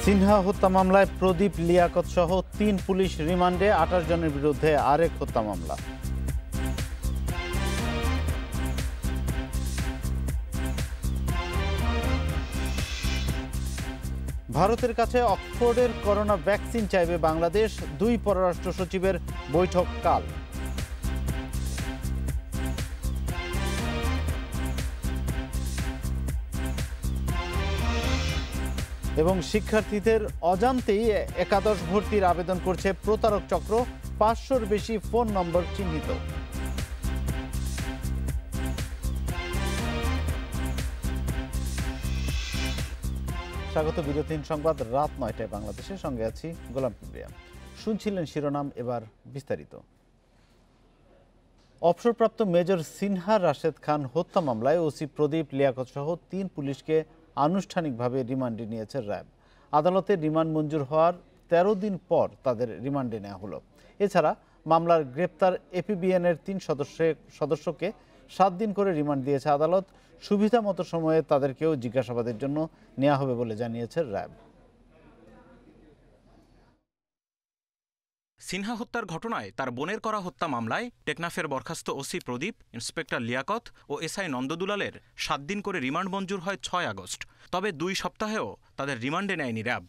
সিনহা হত্যা মামলায় প্রদীপ লিয়াকত সহ ৩ পুলিশ রিমান্ডে, ২৮ জনের বিরুদ্ধে আরেক হত্যা মামলা। ভারতের কাছে অক্সফোর্ডের করোনা ভ্যাকসিন চাইবে বাংলাদেশ, ২ পররাষ্ট্র সচিবের বৈঠক কাল। এবং শিক্ষার্থীদের অজান্তেই একাদশ ভর্তির আবেদন করছে প্রতারক চক্র, ৫০০-র বেশি ফোন নম্বর চিহ্নিত। স্বাগত বিরতিহীন সংবাদ, রাত ৯টায় বাংলাদেশের সঙ্গে আছি গোলাম কিবরিয়া। শুনছিলেন শিরোনাম, এবার বিস্তারিত। অবসরপ্রাপ্ত মেজর সিনহা রাশেদ খান হত্যা মামলায় ওসি প্রদীপ লিয়াকত সহ ৩ পুলিশকে আনুষ্ঠানিকভাবে রিমান্ডে নিয়েছে র্যাব। আদালতে রিমান্ড মঞ্জুর হওয়ার ১৩ দিন পর তাদের রিমান্ডে নেওয়া হলো। এছাড়া মামলার গ্রেপ্তার এপিবিএনের ৩ সদস্যকে ৭ দিন করে রিমান্ড দিয়েছে আদালত। সুবিধা মতো সময়ে তাদেরকেও জিজ্ঞাসাবাদের জন্য নেওয়া হবে বলে জানিয়েছে র্যাব। সিনহা হত্যার ঘটনায় তার বোনের করা হত্যা মামলায় টেকনাফের বরখাস্ত ওসি প্রদীপ, ইন্সপেক্টর লিয়াকত ও এসআই নন্দদুলালের ৭ দিন করে রিমান্ড মঞ্জুর হয় ৬ আগস্ট। তবে ২ সপ্তাহেও তাদের রিমান্ডে নেয়নি র্যাব।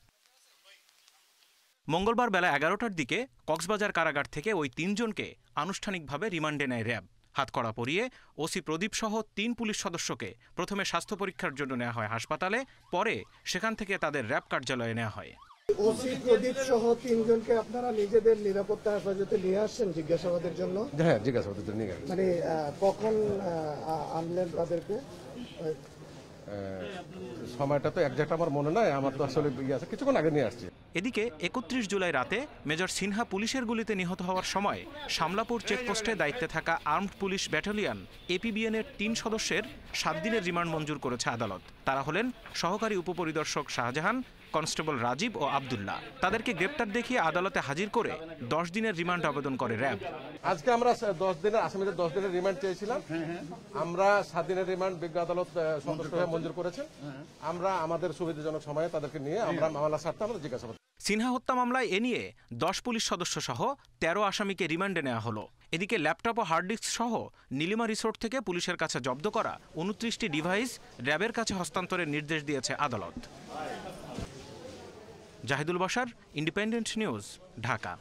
মঙ্গলবার বেলা ১১টার দিকে কক্সবাজার কারাগার থেকে ওই ৩ জনকে আনুষ্ঠানিকভাবে রিমান্ডে নেয় র্যাব। হাতকড়া পরিয়ে ওসি প্রদীপ সহ ৩ পুলিশ সদস্যকে প্রথমে স্বাস্থ্য পরীক্ষার জন্য নেওয়া হয় হাসপাতালে, পরে সেখান থেকে তাদের র্যাব কার্যালয়ে নেওয়া হয়। ওসি প্রদীপ সহ ৩ জনকে আপনারা নিজেদের নিরাপত্তা হেফাজতে নিয়ে আসছেন জিজ্ঞাসাবাদের জন্য? হ্যাঁ, জিজ্ঞাসাবাদের জন্য নিয়ে মানে কখন আনলেন তাদেরকে? সময়টা তো একজ্যাক্ট আমার মনে নাই, আমার তো আসলে কিছুক্ষণ আগে নিয়ে আসছি। এদিকে ৩১ জুলাই রাতে মেজর সিনহা পুলিশের গুলিতে নিহত হওয়ার সময় শামলাপুর চেকপোস্টে দায়িত্বে থাকা আর্মড পুলিশ ব্যাটালিয়ন এপিবিএনের ৩ সদস্যের ৭ দিনের রিমান্ড মঞ্জুর করেছে আদালত। তারা হলেন সহকারী উপপরিদর্শক শাহজাহান, কনস্টেবল রাজীব ও আবদুল্লাহ। তাদেরকে গ্রেপ্তার দেখিয়ে আদালতে হাজির করে ১০ দিনের রিমান্ড আবেদন করে র্যাব। আজকে আমরা 10 দিনের আসামিদের 10 দিনের রিমান্ড চেয়েছিলাম। আমরা ৭ দিনের রিমান্ড বিজ্ঞ আদালত সন্তুষ্ট হয়ে মঞ্জুর করেছেন। আমরা আমাদের সুবিধাজনক সময়ে তাদেরকে নিয়ে আমরা মামলা সারতে আমরা জিজ্ঞাসাবাদ। সিনহা হত্যা মামলায় এ নিয়ে ১০ পুলিশ সদস্য সহ ১৩ আসামিকে রিমান্ডে নেওয়া হলো। এদিকে ল্যাপটপ ও হার্ড ডিস্ক সহ নীলিমা রিসোর্ট থেকে পুলিশের কাছে জব্দ করা ২৯টি ডিভাইস র্যাবের কাছে হস্তান্তরের নির্দেশ দিয়েছে আদালত। Zahidul Bashar, independent news, Dhaka.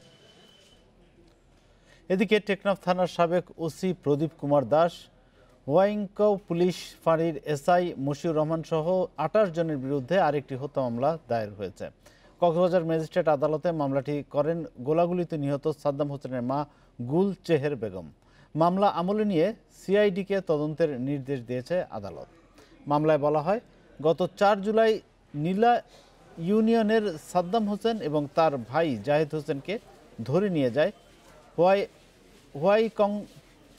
এদিকে টেকনাফ থানার সাবেক ওসি প্রদীপ কুমার দাস, ওয়াইংকাও পুলিশ ফাঁড়ির এসআই মশিউর রহমান সহ ২৮ জনের বিরুদ্ধে আরেকটি হত্যা মামলা দায়ের হয়েছে। কক্সবাজার ম্যাজিস্ট্রেট আদালতে মামলাটি করেন গোলাগুলিতে নিহত সাদ্দাম হোসেনের মা গুল চেহের বেগম। মামলা আমলে নিয়ে সিআইডিকে তদন্তের নির্দেশ দিয়েছে আদালত। মামলায় বলা হয়, গত ৪ জুলাই নীলা ইউনিয়নের সাদ্দাম হোসেন এবং তার ভাই জাহেদ হোসেনকে ধরে নিয়ে যায় হোয়াইকং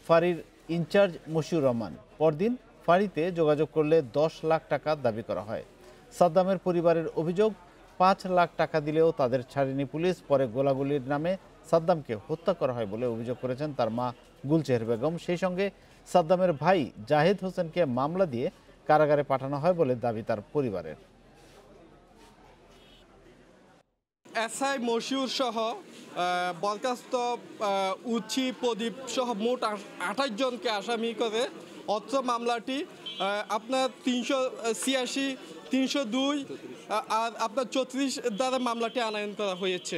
ফাঁড়ির ইনচার্জ মশিউর রহমান। পরদিন ফাঁড়িতে যোগাযোগ করলে ১০ লাখ টাকা দাবি করা হয়। সাদ্দামের পরিবারের অভিযোগ, ৫ লাখ টাকা দিলেও তাদের ছাড়েনি পুলিশ। পরে গোলাগুলির নামে সাদ্দামকে হত্যা করা হয় বলে অভিযোগ করেছেন তার মা গুলচেহর বেগম। সেই সঙ্গে সাদ্দামের ভাই জাহেদ হোসেনকে মামলা দিয়ে কারাগারে পাঠানো হয় বলে দাবি তার পরিবারের। এসআই মশিউর সহ বরখাস্ত উচ্ছি প্রদীপ সহ মোট ২৮ জনকে আসামি করে অত্র মামলাটি আপনার ৩৮৬, ৩০২ আর আপনার ৩৪ দ্বারা মামলাটি আনয়ন করা হয়েছে।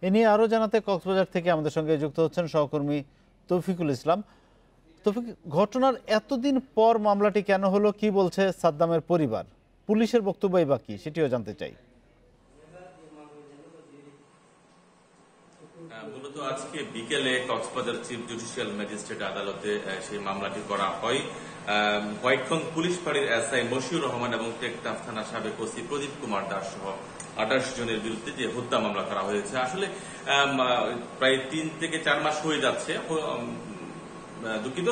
এ নিয়ে আরও জানাতে কক্সবাজার থেকে আমাদের সঙ্গে যুক্ত হচ্ছেন সহকর্মী তৌফিকুল ইসলাম। তৌফিক, ঘটনার এতদিন পর মামলাটি কেন হলো, কি বলছে সাদ্দামের পরিবার, পুলিশের বক্তব্যই বা কি, সেটিও জানতে চাই। মূলত আজকে বিকেলে কক্সবাজার চিফ জুডিশিয়াল ম্যাজিস্ট্রেট আদালতে সেই মামলাটি করা হয়। হোয়াইটকং পুলিশ ফাঁড়ির এসআই মশিউর রহমান এবং টেকনাফ থানার সাবেক ওসি প্রদীপ কুমার দাস সহ ২৮ জনের বিরুদ্ধে যে হত্যা মামলা করা হয়েছে, আসলে প্রায় ৩ থেকে ৪ মাস হয়ে যাচ্ছে, দুঃখিত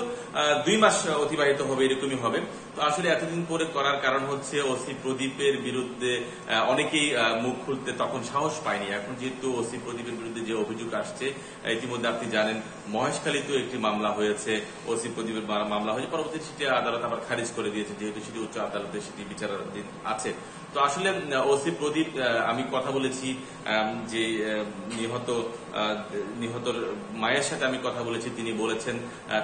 ২ মাস অতিবাহিত হবে, এরকমই হবে। তো আসলে এতদিন পরে করার কারণ হচ্ছে ওসি প্রদীপের বিরুদ্ধে অনেকেই মুখ খুলতে তখন সাহস পায়নি। এখন যেহেতু ওসি প্রদীপের বিরুদ্ধে যে অভিযোগ আসছে, ইতিমধ্যে আপনি জানেন মহেশখালীতেও একটি মামলা হয়েছে, ওসি প্রদীপের মামলা হয়েছে, পরবর্তী সেটি আদালত আবার খারিজ করে দিয়েছে, যেহেতু সেটি উচ্চ আদালতে সেটি বিচারাধীন আছে। তো আসলে ওসি প্রদীপ, আমি কথা বলেছি যে নিহতর মায়ের সাথে আমি কথা বলেছি, তিনি বলেছেন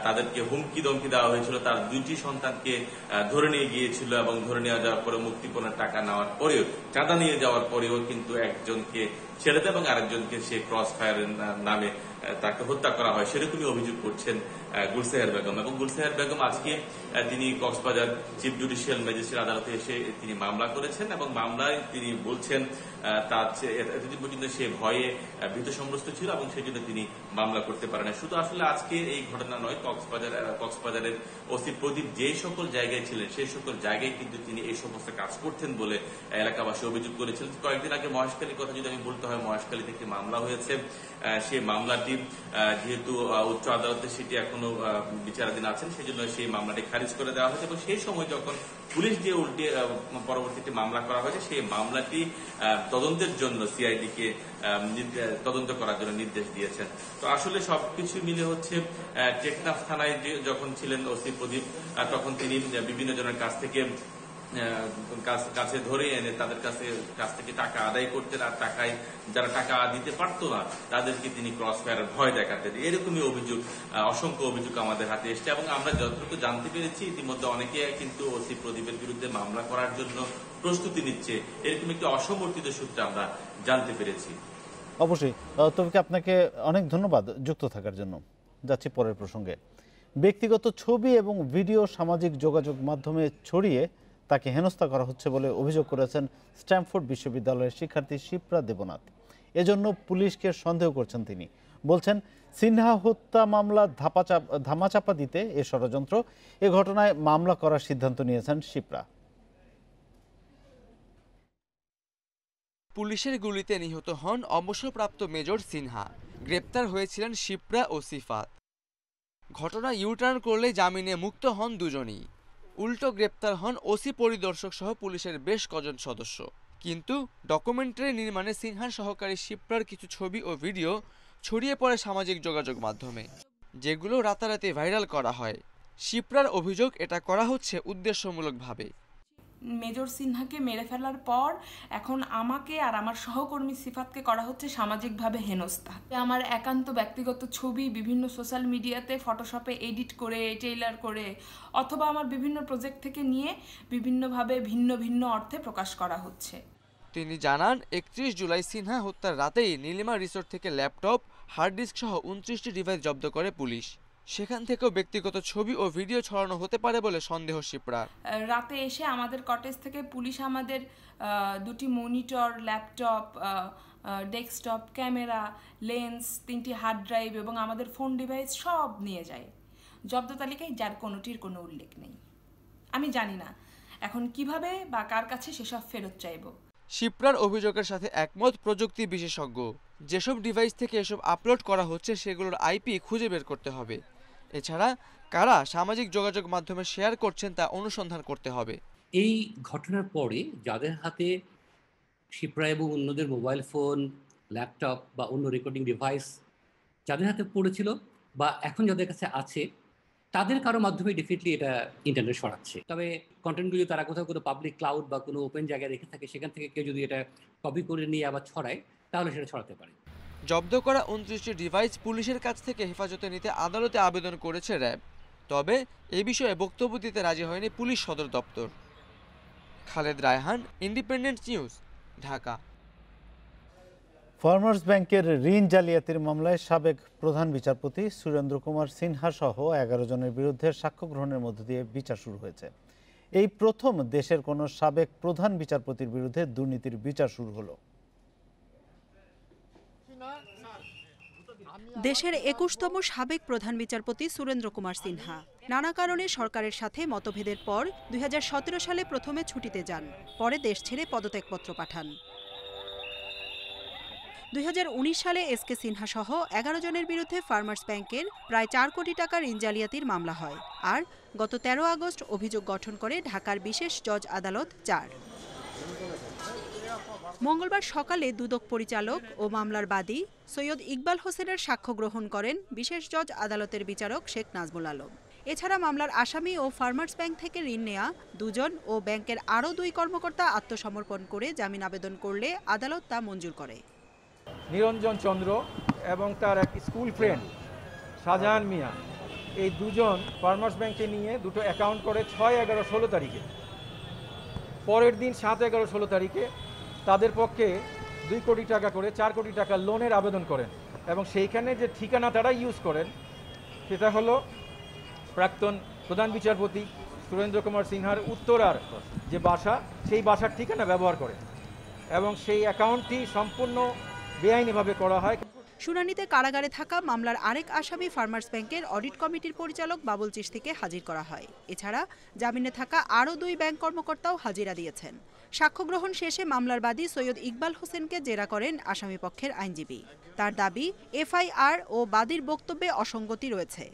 তাদেরকে হুমকি দমকি দেওয়া হয়েছিল, তার 2টি সন্তানকে ধরে নিয়ে গিয়েছিল এবং ধরে নিয়ে যাওয়ার পরে মুক্তিপণের টাকা নেওয়ার পরেও, চাঁদা নিয়ে যাওয়ার পরেও কিন্তু একজনকে ছেড়ে দেয় এবং আরেকজনকে সে ক্রস ফায়ারের নামে তাকে হত্যা করা হয়, সেরকমই অভিযোগ করছেন গুলসেহার বেগম। এবং গুলসেহার বেগম আজকে তিনি কক্সবাজার চিফ জুডিশিয়াল ম্যাজিস্ট্রেট আদালতে এসে তিনি মামলা করেছেন এবং মামলায় তিনি বলছেন তার এতদিন পর্যন্ত সে ভয়ে ভীত সন্ত্রস্ত ছিল এবং সেই জন্য তিনি মামলা করতে পারেন। শুধু আসলে আজকে এই ঘটনা নয়, কক্সবাজারের ওসি প্রদীপ যে সকল জায়গায় ছিলেন সেই সকল জায়গায় কিন্তু তিনি এই সমস্ত কাজ করতেন বলে এলাকাবাসী অভিযোগ করেছিলেন। কয়েকদিন আগে মহেশখালীর কথা যদি আমি বলতে হয়, মহেশখালীতে একটি মামলা হয়েছে, সেই মামলাটি যেহেতু উচ্চ আদালতে সেটি এখনো বিচারাধীন আছেন, সেই জন্য সেই মামলাটি খারিজ করে দেওয়া হয়েছে এবং সেই সময় যখন পুলিশ দিয়ে উল্টে পরবর্তীতে মামলা করা হয়েছে, সেই মামলাটি তদন্তের জন্য সিআইডিকে তদন্ত করার জন্য নির্দেশ দিয়েছেন। তো আসলে সবকিছু মিলে হচ্ছে টেকনাফ থানায় যখন ছিলেন ওসি প্রদীপ, তখন তিনি বিভিন্ন জনের কাছ থেকে কাছে ধরে এনে তাদের কাছ থেকে টাকা আদায় করতেন, আর যারা টাকা দিতে পারতো না তাদেরকে তিনি ক্রস ফায়ারের ভয় দেখাতেন। এরকমই অভিযোগ, অসংখ্য অভিযোগ আমাদের হাতে এসছে এবং আমরা যতটুকু জানতে পেরেছি ইতিমধ্যে অনেকে কিন্তু ওসি প্রদীপের বিরুদ্ধে মামলা করার জন্য প্রস্তুতি নিচ্ছে, এরকম একটি অসমর্থিত সূত্রে আমরা জানতে পেরেছি। অবশ্যই তবে আপনাকে অনেক ধন্যবাদ যুক্ত থাকার জন্য। যাচ্ছি পরের প্রসঙ্গে। ব্যক্তিগত ছবি এবং ভিডিও সামাজিক যোগাযোগ মাধ্যমে ছড়িয়ে তাকে হেনস্থা করা হচ্ছে বলে অভিযোগ করেছেন স্ট্যামফোর্ড বিশ্ববিদ্যালয়ের শিক্ষার্থী শিপ্রা দেবনাথ। এজন্য পুলিশকে সন্দেহ করছেন তিনি। বলছেন সিনহা হত্যা মামলা ধামাচাপা দিতে এ ষড়যন্ত্র। এ ঘটনায় মামলা করার সিদ্ধান্ত নিয়েছেন শিপ্রা। পুলিশের গুলিতে নিহত হন অবসরপ্রাপ্ত মেজর সিনহা। গ্রেপ্তার হয়েছিলেন শিপ্রা ও সিফাত। ঘটনা ইউটার্ন করলে জামিনে মুক্ত হন দুজনই। উল্টো গ্রেপ্তার হন ওসি পরিদর্শক সহ পুলিশের বেশ কজন সদস্য। কিন্তু ডকুমেন্টারি নির্মাণে সিনহার সহকারী শিপ্রার কিছু ছবি ও ভিডিও ছড়িয়ে পড়ে সামাজিক যোগাযোগ মাধ্যমে, যেগুলো রাতারাতি ভাইরাল করা হয়। শিপ্রার অভিযোগ এটা করা হচ্ছে উদ্দেশ্যমূলকভাবে। মেজর সিনহাকে মেরে ফেলার পর এখন আমাকে আর আমার সহকর্মী সিফাতকে করা হচ্ছে সামাজিকভাবে হেনস্থা। আমার একান্ত ব্যক্তিগত ছবি বিভিন্ন সোশ্যাল মিডিয়াতে ফটোশপে এডিট করে টেইলার করে অথবা আমার বিভিন্ন প্রজেক্ট থেকে নিয়ে বিভিন্নভাবে ভিন্ন ভিন্ন অর্থে প্রকাশ করা হচ্ছে। তিনি জানান 31 জুলাই সিনহা হত্যার রাতেই নীলিমা রিসোর্ট থেকে ল্যাপটপ, হার্ড ডিস্ক সহ 29টি ডিভাইস জব্দ করে পুলিশ। সেখান থেকেও ব্যক্তিগত ছবি ও ভিডিও ছড়ানো হতে পারে বলে সন্দেহ শিপ্রার। রাতে এসে আমাদের কটেজ থেকে পুলিশ আমাদের 2টি monitor, laptop, desktop, camera, lens, 3টি হার্ড ড্রাইভ এবং আমাদের ফোন ডিভাইস সব নিয়ে যায়। জব্দ তালিকায় যার কোনোটির কোনো উল্লেখ নেই। আমি জানি না এখন কিভাবে বা কার কাছে সেসব ফেরত চাইব। শিপ্রার অভিযোগের সাথে একমত প্রযুক্তি বিশেষজ্ঞ। যেসব ডিভাইস থেকে এসব আপলোড করা হচ্ছে সেগুলোর আইপি খুঁজে বের করতে হবে। এছাড়া কারা সামাজিক যোগাযোগ মাধ্যমে শেয়ার করছেন তা অনুসন্ধান করতে হবে। এই ঘটনার পরে যাদের হাতে শিপ্রা এবং অন্যদের মোবাইল ফোন, ল্যাপটপ বা অন্য রেকর্ডিং ডিভাইস যাদের হাতে পড়েছিল বা এখন যাদের কাছে আছে, তাদের কারো মাধ্যমে ডেফিনেটলি এটা ইন্টারনেট ছড়াচ্ছে। তবে কন্টেন্টগুলি তারা কোথাও কোনো পাবলিক ক্লাউড বা কোনো ওপেন জায়গায় রেখে থাকে, সেখান থেকে কেউ যদি এটা কপি করে নিয়ে আবার ছড়ায় তাহলে সেটা ছড়াতে পারে। জব্দ করা 29টি ডিভাইস পুলিশের কাছ থেকে হেফাজতে নিতে আদালতে আবেদন করেছে র্যাব। তবে এ বিষয়ে বক্তব্য দিতে রাজি হয়নি পুলিশ সদর দপ্তর। Khaled Raihan, independent news, Dhaka. Farmers ব্যাংকের ঋণ জালিয়াতির মামলায় সাবেক প্রধান বিচারপতি সুরেন্দ্র কুমার সিনহা সহ 11 জনের বিরুদ্ধে সাক্ষ্য গ্রহণের মধ্য দিয়ে বিচার শুরু হয়েছে। এই প্রথম দেশের কোনো সাবেক প্রধান বিচারপতির বিরুদ্ধে দুর্নীতির বিচার শুরু হলো। দেশের 21তম সাবেক প্রধান বিচারপতি সুরেন্দ্র কুমার সিনহা নানা কারণে সরকারের সাথে মতভেদের পর 2017 সালে প্রথমে ছুটিতে যান, পরে দেশ ছেড়ে পদত্যাগপত্র পাঠান। 2019 সালে এসকে সিনহা সহ 11 জনের বিরুদ্ধে ফার্মার্স ব্যাংকের প্রায় 4 কোটি টাকা ঋণ জালিয়াতির মামলা হয়। আর গত 13 আগস্ট অভিযোগ গঠন করে ঢাকার বিশেষ জজ আদালত 4। মঙ্গলবার সকালে দুদক পরিচালক ও মামলার বাদী সৈয়দ ইকবাল হোসেনের সাক্ষ্য গ্রহণ করেন বিশেষ জজ আদালতের বিচারক শেখ নাজমুল আলম। এছাড়া মামলার আসামি ও ফার্মার্স ব্যাংক থেকে ঋণ নেয়া দুজন ও ব্যাংকের আরও 2 কর্মকর্তা আত্মসমর্পণ করে জামিন আবেদন করলে আদালত তা মঞ্জুর করে। নিরঞ্জন চন্দ্র এবং তার এক স্কুল ফ্রেন্ড শাহজাহান মিয়া, এই দুজন ফার্মার্স ব্যাংকে নিয়ে দুটো অ্যাকাউন্ট করে 6, 11, 16 তারিখে। পরের দিন 7, 11, 16 তারিখে তাদের পক্ষে 2 কোটি টাকা করে 4 কোটি টাকা লোনের আবেদন করেন এবং সেইখানে যে ঠিকানা তারা ইউজ করেন সেটা হলো প্রাক্তন প্রধান বিচারপতি সুরেন্দ্র কুমার সিনহার উত্তরার যে বাসা, সেই বাসার ঠিকানা ব্যবহার করে এবং সেই অ্যাকাউন্টটি সম্পূর্ণ বেআইনিভাবে করা হয়। শুনানিতে কারাগারে থাকা মামলার আরেক আসামি ফার্মার্স ব্যাংকের অডিট কমিটির পরিচালক বাবুল চিশতিকে হাজির করা হয়। এছাড়া জামিনে থাকা আরও 2 ব্যাংক কর্মকর্তাও হাজিরা দিয়েছেন। সাক্ষ্য গ্রহণ শেষে মামলার বাদী সৈয়দ ইকবাল হোসেনকে জেরা করেন আসামিপক্ষের আইনজীবী। তার দাবি, এফআইআর ও বাদীর বক্তব্যে অসঙ্গতি রয়েছে।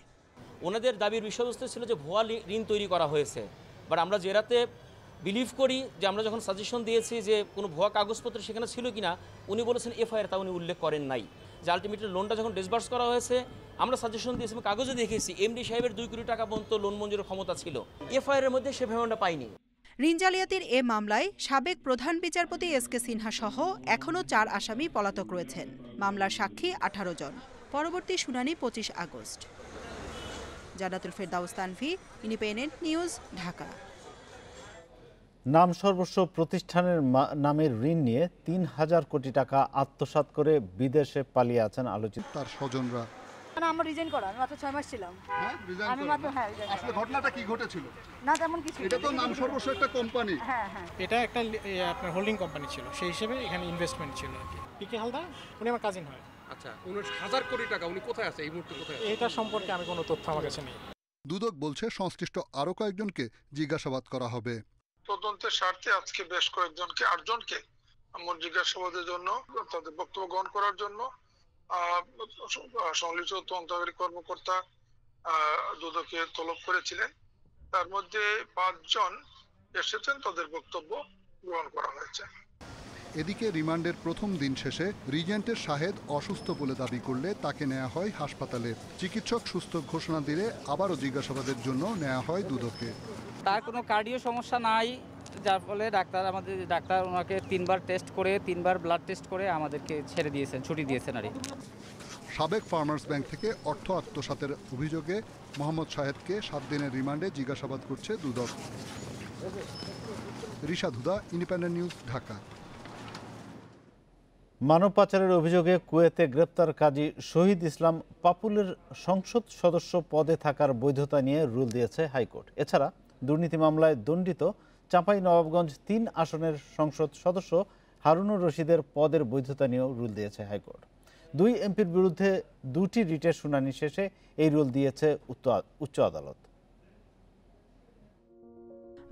ওনাদের দাবির বিষয়বস্তু ছিল যে ভুয়া ঋণ তৈরি করা হয়েছে, বাট আমরা জেরাতে বিলিভ করি যে আমরা যখন সাজেশন দিয়েছি যে কোনো ভুয়া কাগজপত্র সেখানে ছিল কিনা, উনি বলেছেন এফআইআর, তা উনি উল্লেখ করেন নাই। যে আলটিমেটলি লোনটা যখন ডিসবার্স করা হয়েছে আমরা সাজেশন দিয়েছি, আমি কাগজে দেখেছি এমডি সাহেবের 2 কোটি টাকা পর্যন্ত লোন মঞ্জুরের ক্ষমতা ছিল, এফআইআর এর মধ্যে সে পেমেন্টটা পাইনি। ঋণ জালিয়াতির এ মামলায় সাবেক প্রধান বিচারপতি এসকে সিনহা সহ এখনও 4 আসামি পলাতক রয়েছেন। মামলার সাক্ষী 18 জন। পরবর্তী শুনানি 25 আগস্ট। জান্নাতুল ফেরদাউস তানভি, ইন্ডিপেন্ডেন্ট নিউজ, ঢাকা। নাম সর্বস্ব প্রতিষ্ঠানের নামের ঋণ নিয়ে 3000 কোটি টাকা আত্মসাৎ করে বিদেশে পালিয়ে আছেন আলোচিত তার স্বজনরা। আমার রিজাইন করা, আমি মাত্র 6 মাস ছিলাম। আমি মাত্র আসলে ঘটনাটা কি ঘটেছিল? না তেমন কিছু। এটা তো নাম সর্বস্ব একটা কোম্পানি। হ্যাঁ হ্যাঁ, এটা একটা আপনার হোল্ডিং কোম্পানি ছিল, সেই হিসেবে এখানে ইনভেস্টমেন্ট ছিল আর কি। পিকে হালদার উনি আমার কাজিন হয়। আচ্ছা, 19,000 কোটি টাকা উনি কোথায় আছে এই মুহূর্তে, কোথায় আছে এটা সম্পর্কে আমি কোনো তথ্য আমার কাছে নেই। দুদক বলছে সংশ্লিষ্ট আরও কয়েকজনকে জিজ্ঞাসাবাদ করা হবে। তদন্তের স্বার্থে আজকে বেশ কয়েকজনকে, 8 জনকে আমার জিজ্ঞাসাবাদের জন্য, তাদের বক্তব্য গ্রহণ করার জন্য সংশ্লিষ্ট তদন্তকারী কর্মকর্তা দুদকে তলব করেছিলেন। তার মধ্যে 5 জন এসেছেন, তাদের বক্তব্য গ্রহণ করা হয়েছে। এদিকে রিমান্ডের প্রথম দিন শেষে রিজেন্টের শাহেদ অসুস্থ বলে দাবি করলে তাকে নেওয়া হয় হাসপাতালে। চিকিৎসক সুস্থ ঘোষণা দিলে আবারও জিজ্ঞাসাবাদের জন্য নেওয়া হয় দুদকে। তার কোনো কার্ডিও সমস্যা নাই, যার ফলে ডাক্তার ওনাকে 3বার টেস্ট করে 3বার ব্লাড টেস্ট করে আমাদেরকে ছেড়ে দিয়েছেন, ছুটি দিয়েছেন আর কি। সাবেক ফার্মার্স ব্যাংক থেকে অর্থ আত্মসাতের অভিযোগে মোহাম্মদ শাহেদকে 7 দিনের রিমান্ডে জিজ্ঞাসাবাদ করছে দুদক। রিশাদ হুদা, ইন্ডিপেন্ডেন্ট নিউজ, ঢাকা। মানব পাচারের অভিযোগে কুয়েতে গ্রেপ্তার কাজী শহীদ ইসলাম পাপুলের সংসদ সদস্য পদে থাকার বৈধতা নিয়ে রুল দিয়েছে হাইকোর্ট। এছাড়া দুর্নীতি মামলায় দণ্ডিত চাঁপাইনবাবগঞ্জ 3 আসনের সংসদ সদস্য হারুনুর রশিদের পদের বৈধতা নিয়েও রুল দিয়েছে হাইকোর্ট। 2 এমপির বিরুদ্ধে 2টি রিটের শুনানি শেষে এই রুল দিয়েছে উচ্চ আদালত।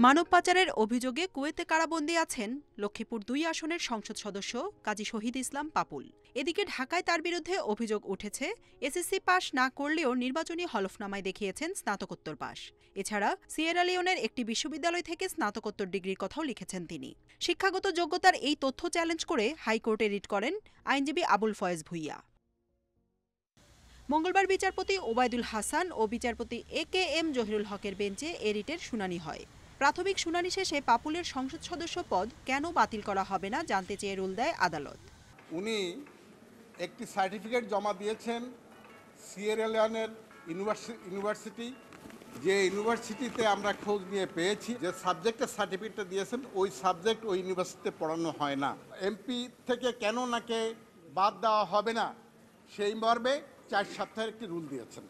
মানব পাচারের অভিযোগে কুয়েতে কারাবন্দী আছেন লক্ষ্মীপুর 2 আসনের সংসদ সদস্য কাজী শহীদ ইসলাম পাপুল। এদিকে ঢাকায় তার বিরুদ্ধে অভিযোগ উঠেছে এসএসসি পাস না করলেও নির্বাচনী হলফনামায় দেখিয়েছেন স্নাতকোত্তর পাস। এছাড়া সিয়েরা লিওনের একটি বিশ্ববিদ্যালয় থেকে স্নাতকোত্তর ডিগ্রির কথাও লিখেছেন তিনি। শিক্ষাগত যোগ্যতার এই তথ্য চ্যালেঞ্জ করে হাইকোর্টে রিট করেন আইনজীবী আবুল ফয়েজ ভুইয়া। মঙ্গলবার বিচারপতি ওবায়দুল হাসান ও বিচারপতি AKM জহিরুল হকের বেঞ্চে এ রিটের শুনানি হয়। প্রাথমিক শুনানি শেষে পাপুলের সংসদ সদস্য পদ কেন বাতিল করা হবে না জানতে চেয়ে রুল দেয় আদালত। উনি একটি সার্টিফিকেট জমা দিয়েছেন সিয়েরা লিওনের ইউনিভার্সিটি, যে ইউনিভার্সিটিতে আমরা খোঁজ নিয়ে পেয়েছি যে সাবজেক্টের সার্টিফিকেটটা দিয়েছেন ওই সাবজেক্ট ওই ইউনিভার্সিটিতে পড়ানো হয় না। এমপি থেকে কেন নাকে বাদ দেওয়া হবে না সেই মর্মে 4 সপ্তাহের একটি রুল দিয়েছেন।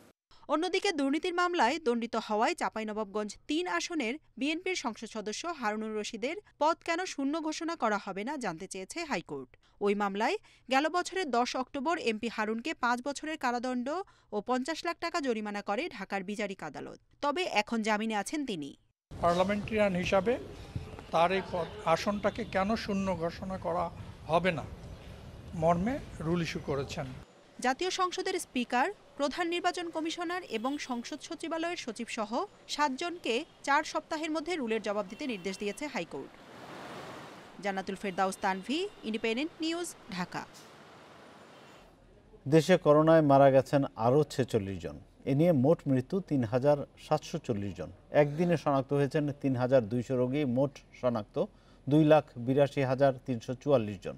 অন্যদিকে দুর্নীতির মামলায় দণ্ডিত হওয়ায় চাঁপাইনবাবগঞ্জ 3 আসনের বিএনপির সংসদ সদস্য হারুনুর রশিদের পদ কেন শূন্য ঘোষণা করা হবে না জানতে চেয়েছে হাইকোর্ট। ওই মামলায় গেল বছরের 10 অক্টোবর এমপি হারুনকে 5 বছরের কারাদণ্ড ও 50 লাখ টাকা জরিমানা করে ঢাকার বিচারিক আদালত। তবে এখন জামিনে আছেন তিনি। পার্লামেন্টারিয়ান হিসাবে তার এই আসনটাকে কেন শূন্য ঘোষণা করা হবে না মর্মে রুল ইস্যু করেছেন। জাতীয় সংসদের স্পিকার, প্রধান নির্বাচন কমিশনার এবং সংসদ সচিবালয়ের সচিব সহ 7 জনকে 4 সপ্তাহের মধ্যে রুলের জবাব দিতে নির্দেশ দিয়েছে হাইকোর্ট। জান্নাতুল ফেরদাউস তানভি, ইন্ডিপেন্ডেন্ট নিউজ, ঢাকা। দেশে করোনায় মারা গেছেন আরও 46 জন। এ নিয়ে মোট মৃত্যু ৩,৭৪০ জন। একদিনে শনাক্ত হয়েছেন ৩,২০০ রোগী, মোট শনাক্ত 2,82,344 জন।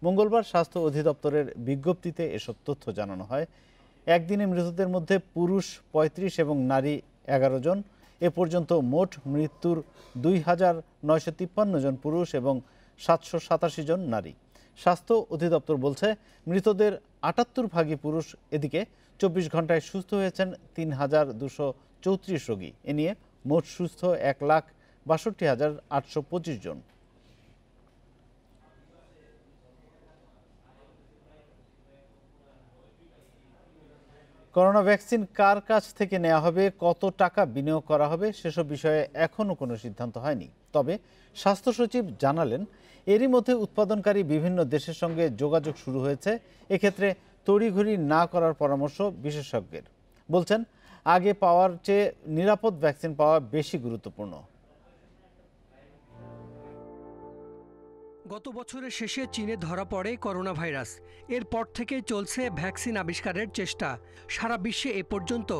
মঙ্গলবার স্বাস্থ্য অধিদপ্তরের বিজ্ঞপ্তিতে এসব তথ্য জানানো হয়। একদিনে মৃতদের মধ্যে পুরুষ ৩৫ এবং নারী ১১ জন। এ পর্যন্ত মোট মৃত্যুর 2,953 জন পুরুষ এবং 787 জন নারী। স্বাস্থ্য অধিদপ্তর বলছে মৃতদের 78 ভাগই পুরুষ। এদিকে 24 ঘন্টায় সুস্থ হয়েছেন 3,234 রোগী। এ নিয়ে মোট সুস্থ 1,62,825 জন। করোনা ভ্যাকসিন কার কাছ থেকে নেওয়া হবে, কত টাকা বিনিয়োগ করা হবে সেসব বিষয়ে এখনও কোনো সিদ্ধান্ত হয়নি। তবে স্বাস্থ্য সচিব জানালেন, এরই মধ্যে উৎপাদনকারী বিভিন্ন দেশের সঙ্গে যোগাযোগ শুরু হয়েছে। এক্ষেত্রে তড়িঘড়ি না করার পরামর্শ বিশেষজ্ঞের। বলছেন, আগে পাওয়ার চেয়ে নিরাপদ ভ্যাকসিন পাওয়া বেশি গুরুত্বপূর্ণ। গত বছরের শেষে চীনে ধরা পড়ে করোনা ভাইরাস। এরপর থেকে চলছে ভ্যাকসিন আবিষ্কারের চেষ্টা। সারা বিশ্বে এ পর্যন্ত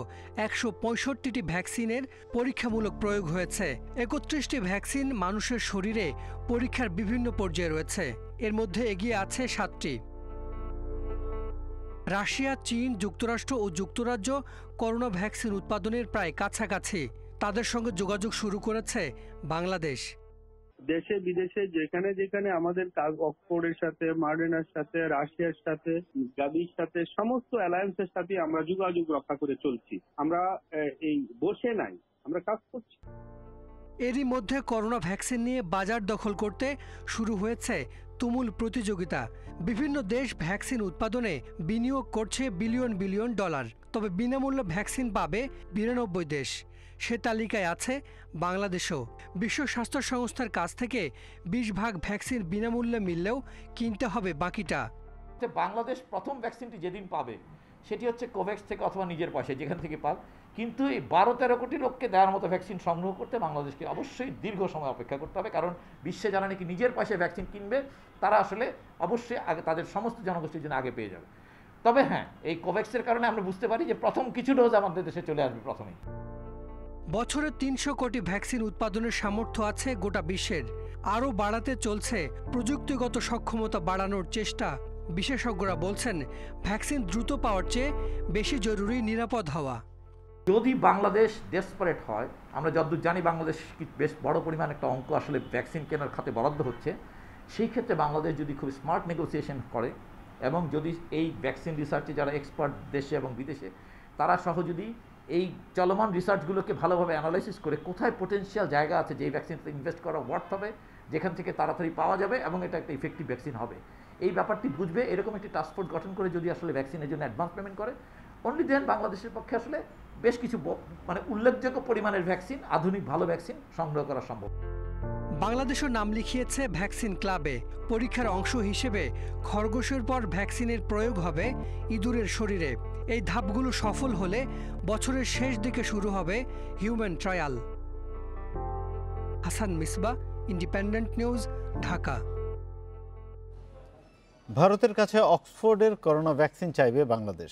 165টি ভ্যাকসিনের পরীক্ষামূলক প্রয়োগ হয়েছে। 31টি ভ্যাকসিন মানুষের শরীরে পরীক্ষার বিভিন্ন পর্যায়ে রয়েছে। এর মধ্যে এগিয়ে আছে 7টি। রাশিয়া, চীন, যুক্তরাষ্ট্র ও যুক্তরাজ্য করোনা ভ্যাকসিন উৎপাদনের প্রায় কাছাকাছি। তাদের সঙ্গে যোগাযোগ শুরু করেছে বাংলাদেশ। দেশে বিদেশে যেখানে যেখানে আমাদের অক্সফোর্ডের সাথে, মডার্নার সাথে, রাশিয়ার সাথে, গাভির সাথে, সমস্ত অ্যালায়েন্সের সাথে আমরা যোগাযোগ রক্ষা করে চলছি। আমরা এই বসে নাই, আমরা কাজ করছি। এরই মধ্যে করোনা ভ্যাকসিন নিয়ে বাজার দখল করতে শুরু হয়েছে তুমুল প্রতিযোগিতা। বিভিন্ন দেশ ভ্যাকসিন উৎপাদনে বিনিয়োগ করছে বিলিয়ন বিলিয়ন ডলার। তবে বিনামূল্যে ভ্যাকসিন পাবে 92 দেশ। সে তালিকায় আছে বাংলাদেশও। বিশ্ব স্বাস্থ্য সংস্থার কাছ থেকে 20 ভাগ ভ্যাকসিন বিনামূল্যে মিললেও কিনতে হবে বাকিটা। বাংলাদেশ প্রথম ভ্যাকসিনটি যেদিন পাবে সেটি হচ্ছে কোভ্যাক্স থেকে অথবা নিজের পয়সায় যেখান থেকে পাক। কিন্তু এই 12-13 কোটি লোককে দেওয়ার মতো ভ্যাকসিন সংগ্রহ করতে বাংলাদেশকে অবশ্যই দীর্ঘ সময় অপেক্ষা করতে হবে। কারণ বিশ্বে যারা নাকি নিজের পয়সায় ভ্যাকসিন কিনবে তারা আসলে অবশ্যই আগে তাদের সমস্ত জনগোষ্ঠীর জন্য আগে পেয়ে যাবে। তবে হ্যাঁ, এই কোভ্যাক্সের কারণে আমরা বুঝতে পারি যে প্রথম কিছু ডোজ আমাদের দেশে চলে আসবে প্রথমেই। বছরে 300 কোটি ভ্যাকসিন উৎপাদনের সামর্থ্য আছে গোটা বিশ্বের। আরও বাড়াতে চলছে প্রযুক্তিগত সক্ষমতা বাড়ানোর চেষ্টা। বিশেষজ্ঞরা বলছেন, ভ্যাকসিন দ্রুত পাওয়ার চেয়ে বেশি জরুরি নিরাপদ হওয়া। যদি বাংলাদেশ ডেসপারেট হয়, আমরা যতদূর জানি বাংলাদেশ বেশ বড় পরিমাণ একটা অঙ্ক আসলে ভ্যাকসিন কেনার খাতে বরাদ্দ হচ্ছে। সেই ক্ষেত্রে বাংলাদেশ যদি খুব স্মার্ট নেগোসিয়েশন করে এবং যদি এই ভ্যাকসিন রিসার্চে যারা এক্সপার্ট দেশে এবং বিদেশে তারা সহ যদি এই চলমান রিসার্চগুলোকে ভালোভাবে অ্যানালাইসিস করে কোথায় পোটেনশিয়াল জায়গা আছে যে ভ্যাকসিনতে ইনভেস্ট করা ওয়ার্থ হবে, যেখান থেকে তাড়াতাড়ি পাওয়া যাবে এবং এটা একটা ইফেক্টিভ ভ্যাকসিন হবে, এই ব্যাপারটি বুঝবে, এরকম একটি টাস্ক ফোর্স গঠন করে যদি আসলে ভ্যাকসিনের জন্য অ্যাডভান্স পেমেন্ট করে, অনলি দেন বাংলাদেশের পক্ষে আসলে বেশ কিছু উল্লেখযোগ্য পরিমাণের ভ্যাকসিন, আধুনিক ভালো ভ্যাকসিন সংগ্রহ করা সম্ভব। বাংলাদেশও নাম লিখিয়েছে ভ্যাকসিন ক্লাবে। পরীক্ষার অংশ হিসেবে খরগোশের পর ভ্যাকসিনের প্রয়োগ হবে ইঁদুরের শরীরে। এই ধাপগুলো সফল হলে বছরের শেষ দিকে শুরু হবে human trial. Hasan Misba, independent news, Dhaka. ভারতের কাছে অক্সফোর্ডের করোনা ভ্যাকসিন চাইবে বাংলাদেশ।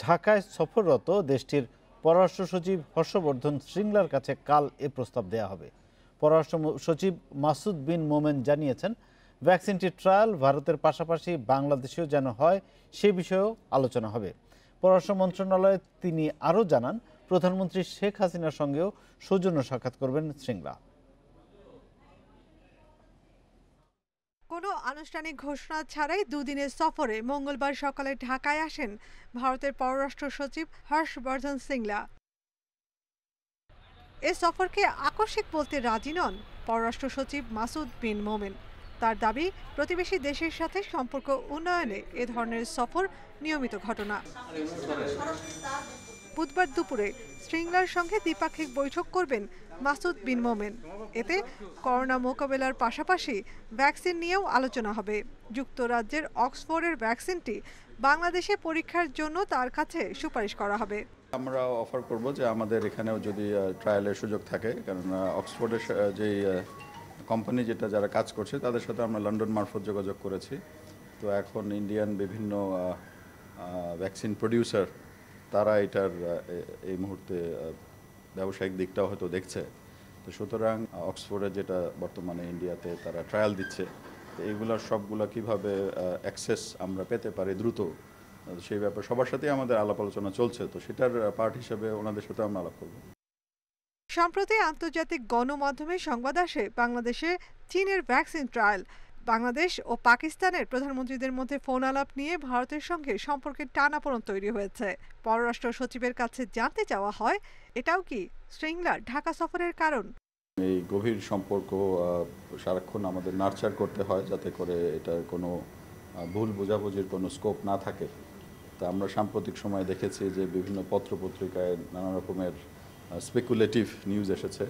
ঢাকায় সফররত দেশটির পররাষ্ট্র সচিব হর্ষবর্ধন শ্রীংলার কাছে কাল এ প্রস্তাব দেওয়া হবে। পররাষ্ট্র সচিব মাসুদ বিন মোমেন জানিয়েছেন, ভ্যাকসিনটির ট্রায়াল ভারতের পাশাপাশি বাংলাদেশেও যেন হয় সে বিষয়েও আলোচনা হবে। পররাষ্ট্র মন্ত্রণালয়ে তিনি আরও জানান, প্রধানমন্ত্রী শেখ হাসিনার সঙ্গেও সৌজন্য সাক্ষাৎ করবেন শ্রীংলা। কোনো আনুষ্ঠানিক ঘোষণা ছাড়াই দুদিনের সফরে মঙ্গলবার সকালে ঢাকায় আসেন ভারতের পররাষ্ট্র সচিব হর্ষবর্ধন শ্রীংলা। এ সফরকে আকস্মিক বলতে রাজি নন পররাষ্ট্র সচিব মাসুদ বিন মোমেন। তার দাবি, প্রতিবেশী দেশের সাথে সম্পর্ক উন্নয়নে এ ধরনের সফর নিয়মিত ঘটনা। বুধবার দুপুরে শ্রীংলার সঙ্গে দ্বিপাক্ষিক বৈঠক করবেন মাসুদ বিন মোমেন। এতে করোনা মোকাবেলার পাশাপাশি ভ্যাকসিন নিয়েও আলোচনা হবে। যুক্তরাজ্যের অক্সফোর্ডের ভ্যাকসিনটি বাংলাদেশে পরীক্ষার জন্য তার কাছে সুপারিশ করা হবে। আমরা অফার করব যে আমাদের এখানেও যদি ট্রায়ালের সুযোগ থাকে, কারণ অক্সফোর্ডের যেই কোম্পানি যারা কাজ করছে তাদের সাথে আমরা লন্ডন মারফত যোগাযোগ করেছি। তো এখন ইন্ডিয়ান বিভিন্ন ভ্যাকসিন প্রডিউসার তারা এটার এই মুহূর্তে ব্যবসায়িক দিকটাও হয়তো দেখছে। তো সুতরাং অক্সফোর্ডে যেটা বর্তমানে ইন্ডিয়াতে তারা ট্রায়াল দিচ্ছে, তো এইগুলোর সবগুলো কীভাবে অ্যাক্সেস আমরা পেতে পারি দ্রুত, সেই ব্যাপারে সবার সাথেই আমাদের আলাপ আলোচনা চলছে। তো সেটার পার্ট হিসেবে ওনাদের সাথে আমরা আলাপ করব। সম্প্রতি আন্তর্জাতিক গণমাধ্যমে সংবাদ আসে বাংলাদেশে চীনের ভ্যাকসিন ট্রায়াল। বাংলাদেশ ও পাকিস্তানের প্রধানমন্ত্রীদের মধ্যে ফোন আলাপ নিয়ে ভারতের সঙ্গে সম্পর্কের টানাপোড়েন তৈরি হয়েছে। পররাষ্ট্র সচিবের কাছে জানতে চাওয়া হয়, এটাও কি শ্রীংলার ঢাকা সফরের কারণ? এই গভীর সম্পর্ক সারাক্ষণ আমাদের নার্চার করতে হয়, যাতে করে এটার কোনো ভুল বোঝাবুঝির কোনো স্কোপ না থাকে। তা আমরা সাম্প্রতিক সময়ে দেখেছি যে বিভিন্ন পত্রপত্রিকায় নানা রকমের স্পেকুলেটিভ নিউজ এসেছে।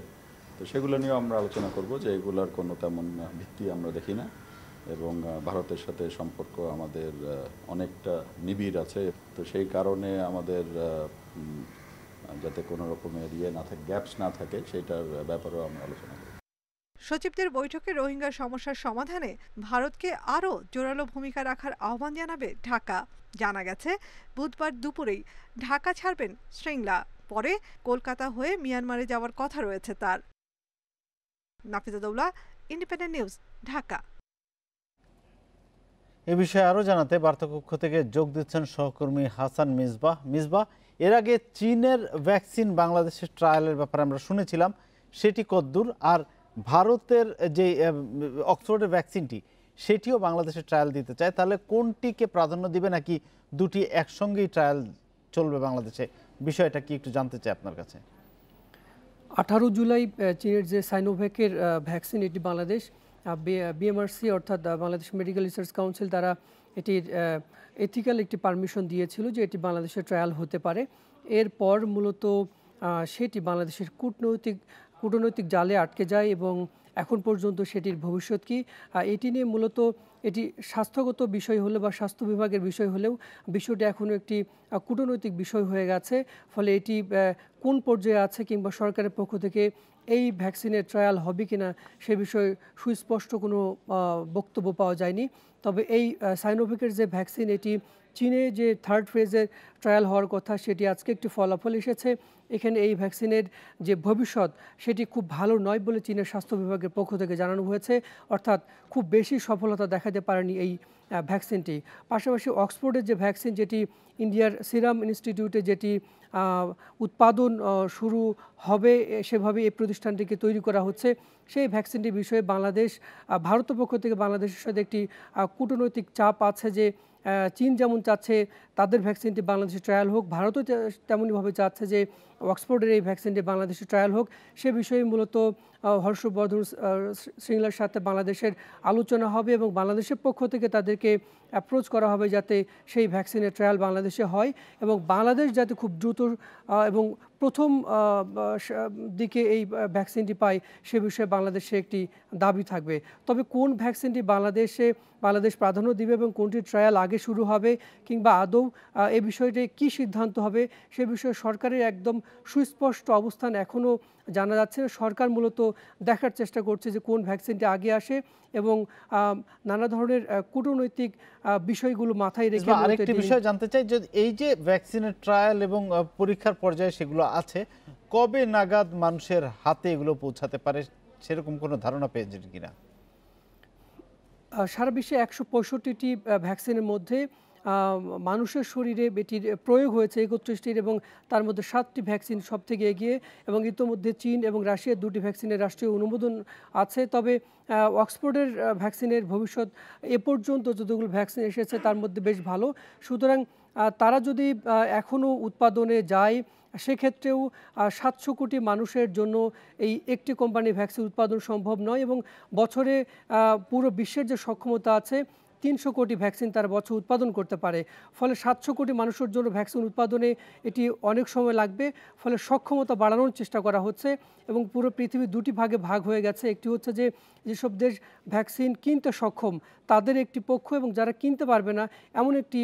তো সেগুলো নিয়েও আমরা আলোচনা করব যে এগুলোর কোনো তেমন ভিত্তি আমরা দেখি না, এবং ভারতের সাথে সম্পর্ক আমাদের অনেকটা নিবিড় আছে। তো সেই কারণে আমাদের যাতে কোনো রকমের না থাকে, গ্যাপস না থাকে, সেইটার ব্যাপারেও আমরা আলোচনা করব। সচিবদের বৈঠকে রোহিঙ্গা সমস্যার সমাধানে ভারতকে আরও জোরালো ভূমিকা রাখার আহ্বান জানাবে ঢাকা। জানা গেছে বুধবার দুপুরেই ঢাকা ছাড়বেন শ্রীংলা, পরে কলকাতা হয়ে মিয়ানমারে যাওয়ার কথা রয়েছে তার। Nafiza Daula, Independent news, Dhaka. এ বিষয়ে আরও জানাতে বার্তাকক্ষ থেকে যোগ দিচ্ছেন সহকর্মী হাসান মিসবাহ। এর আগে চীনের ভ্যাকসিন বাংলাদেশের ট্রায়ালের ব্যাপারে আমরা শুনেছিলাম, সেটি কদ্দূর? আর ভারতের যে অক্সফোর্ডের ভ্যাকসিনটি, সেটিও বাংলাদেশের ট্রায়াল দিতে চায়, তাহলে কোনটিকে প্রাধান্য দিবে, নাকি দুটি একসঙ্গেই ট্রায়াল চলবে বাংলাদেশে? বিষয়টা কি একটু জানতে চাই আপনার কাছে। 18 জুলাই চীনের যে সাইনোভ্যাকের ভ্যাকসিন, এটি বাংলাদেশ বিএমআরসি অর্থাৎ বাংলাদেশ মেডিকেল রিসার্চ কাউন্সিল তারা এটির এথিক্যাল একটি পারমিশন দিয়েছিল যে এটি বাংলাদেশের ট্রায়াল হতে পারে। এরপর মূলত সেটি বাংলাদেশের কূটনৈতিক জালে আটকে যায় এবং এখন পর্যন্ত সেটির ভবিষ্যৎ কি, এটি নিয়ে মূলত এটি স্বাস্থ্যগত বিষয় হলে বা স্বাস্থ্য বিভাগের বিষয় হলেও বিষয়টি এখনও একটি কূটনৈতিক বিষয় হয়ে গেছে। ফলে এটি কোন পর্যায়ে আছে কিংবা সরকারের পক্ষ থেকে এই ভ্যাকসিনের ট্রায়াল হবে কিনা সে বিষয়ে সুস্পষ্ট কোনো বক্তব্য পাওয়া যায়নি। তবে এই সাইনোভ্যাকের যে ভ্যাকসিন, এটি চীনে যে 3rd ফেজের ট্রায়াল হওয়ার কথা, সেটি আজকে একটি ফলাফল এসেছে। এখানে এই ভ্যাকসিনের যে ভবিষ্যৎ, সেটি খুব ভালো নয় বলে চীনের স্বাস্থ্য বিভাগের পক্ষ থেকে জানানো হয়েছে। অর্থাৎ খুব বেশি সফলতা দেখাতে পারেনি এই ভ্যাকসিনটি। পাশাপাশি অক্সফোর্ডের যে ভ্যাকসিন, যেটি ইন্ডিয়ার সিরাম ইনস্টিটিউটে যেটি উৎপাদন শুরু হবে, সেভাবে এই প্রতিষ্ঠানটিকে তৈরি করা হচ্ছে। সেই ভ্যাকসিনটির বিষয়ে ভারতের পক্ষ থেকে বাংলাদেশের সাথে একটি কূটনৈতিক চাপ আছে যে চীন যেমন চাচ্ছে তাদের ভ্যাকসিনটি বাংলাদেশে ট্রায়াল হোক, ভারতও তেমনইভাবে চাচ্ছে যে অক্সফোর্ডের এই ভ্যাকসিনটি বাংলাদেশে ট্রায়াল হোক। সে বিষয়ে মূলত হর্ষবর্ধন শ্রীংলার সাথে বাংলাদেশের আলোচনা হবে এবং বাংলাদেশের পক্ষ থেকে তাদেরকে অ্যাপ্রোচ করা হবে যাতে সেই ভ্যাকসিনের ট্রায়াল বাংলাদেশে হয় এবং বাংলাদেশ যাতে খুব দ্রুত এবং প্রথম দিকে এই ভ্যাকসিনটি পায়, সে বিষয়ে বাংলাদেশে একটি দাবি থাকবে। তবে কোন ভ্যাকসিনটি বাংলাদেশ প্রাধান্য দিবে এবং কোনটি ট্রায়াল আগে শুরু হবে কিংবা আদৌ এই বিষয়টি কী সিদ্ধান্ত হবে, সে বিষয়ে সরকারের একদম সুস্পষ্ট অবস্থান এখনও জানা যাচ্ছে না। সরকার মূলত দেখার চেষ্টা করছে যে কোন ভ্যাকসিনটি আগে আসে এবং নানা ধরনের কূটনৈতিক বিষয়গুলো মাথায় রেখে। আরেকটি বিষয় জানতে চাই, যে এই যে ভ্যাকসিনের ট্রায়াল এবং পরীক্ষার পর্যায়ে সেগুলো আছে, কবে নাগাদ মানুষের হাতে এগুলো পৌঁছাতে পারে, সেরকম কোনো ধারণা পেয়েছেন কিনা? সারা বিশ্বে 165টি ভ্যাকসিনের মধ্যে মানুষের শরীরে এটির প্রয়োগ হয়েছে 31টির এবং তার মধ্যে 7টি ভ্যাকসিন সব থেকে এগিয়ে এবং ইতোমধ্যে চীন এবং রাশিয়ার 2টি ভ্যাকসিনের রাষ্ট্রীয় অনুমোদন আছে। তবে অক্সফোর্ডের ভ্যাকসিনের ভবিষ্যৎ এ পর্যন্ত যতগুলো ভ্যাকসিন এসেছে তার মধ্যে বেশ ভালো। সুতরাং তারা যদি এখনও উৎপাদনে যায়, সেক্ষেত্রেও 700 কোটি মানুষের জন্য এই একটি কোম্পানির ভ্যাকসিন উৎপাদন সম্ভব নয় এবং বছরে পুরো বিশ্বের যে সক্ষমতা আছে 300 কোটি ভ্যাকসিন তারা বছর উৎপাদন করতে পারে। ফলে 700 কোটি মানুষের জন্য ভ্যাকসিন উৎপাদনে এটি অনেক সময় লাগবে। ফলে সক্ষমতা বাড়ানোর চেষ্টা করা হচ্ছে এবং পুরো পৃথিবী 2টি ভাগে ভাগ হয়ে গেছে। একটি হচ্ছে যে যেসব দেশ ভ্যাকসিন কিনতে সক্ষম তাদের একটি পক্ষ এবং যারা কিনতে পারবে না এমন একটি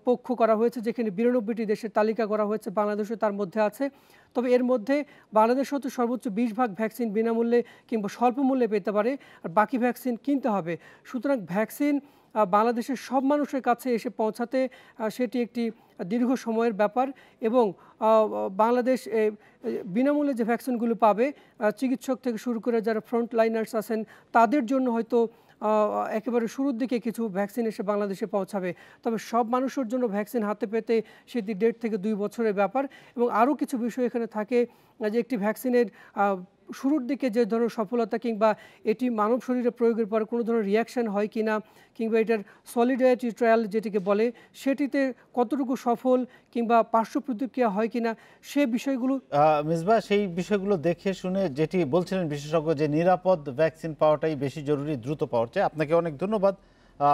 পক্ষ করা হয়েছে, যেখানে 92টি দেশের তালিকা করা হয়েছে, বাংলাদেশও তার মধ্যে আছে। তবে এর মধ্যে বাংলাদেশ হয়তো সর্বোচ্চ 20 ভাগ ভ্যাকসিন বিনামূল্যে কিংবা স্বল্প মূল্যে পেতে পারে, আর বাকি ভ্যাকসিন কিনতে হবে। সুতরাং ভ্যাকসিন বাংলাদেশের সব মানুষের কাছে এসে পৌঁছাতে সেটি একটি দীর্ঘ সময়ের ব্যাপার এবং বাংলাদেশ বিনামূল্যে যে ভ্যাকসিনগুলো পাবে চিকিৎসক থেকে শুরু করে যারা ফ্রন্ট লাইনার্স আছেন তাদের জন্য হয়তো একেবারে শুরুর দিকে কিছু ভ্যাকসিন এসে বাংলাদেশে পৌঁছাবে, তবে সব মানুষের জন্য ভ্যাকসিন হাতে পেতে সেটি 1.5 থেকে 2 বছরের ব্যাপার। এবং আরও কিছু বিষয় এখানে থাকে যে একটি ভ্যাকসিনের শুরুর দিকে যে ধরনের সফলতা কিংবা এটি মানব শরীরে প্রয়োগের পর কোনো ধরনের রিয়াকশন হয় কিনা কিংবা এটার সলিডারিটি ট্রায়াল যেটিকে বলে সেটিতে কতটুকু সফল কিংবা পার্শ্ব প্রতিক্রিয়া হয় কিনা সে বিষয়গুলো মিসবাহ সেই বিষয়গুলো দেখে শুনে যেটি বলছিলেন বিশেষজ্ঞ যে নিরাপদ ভ্যাকসিন পাওয়াটাই বেশি জরুরি, দ্রুত পাওয়ার চেয়ে। আপনাকে অনেক ধন্যবাদ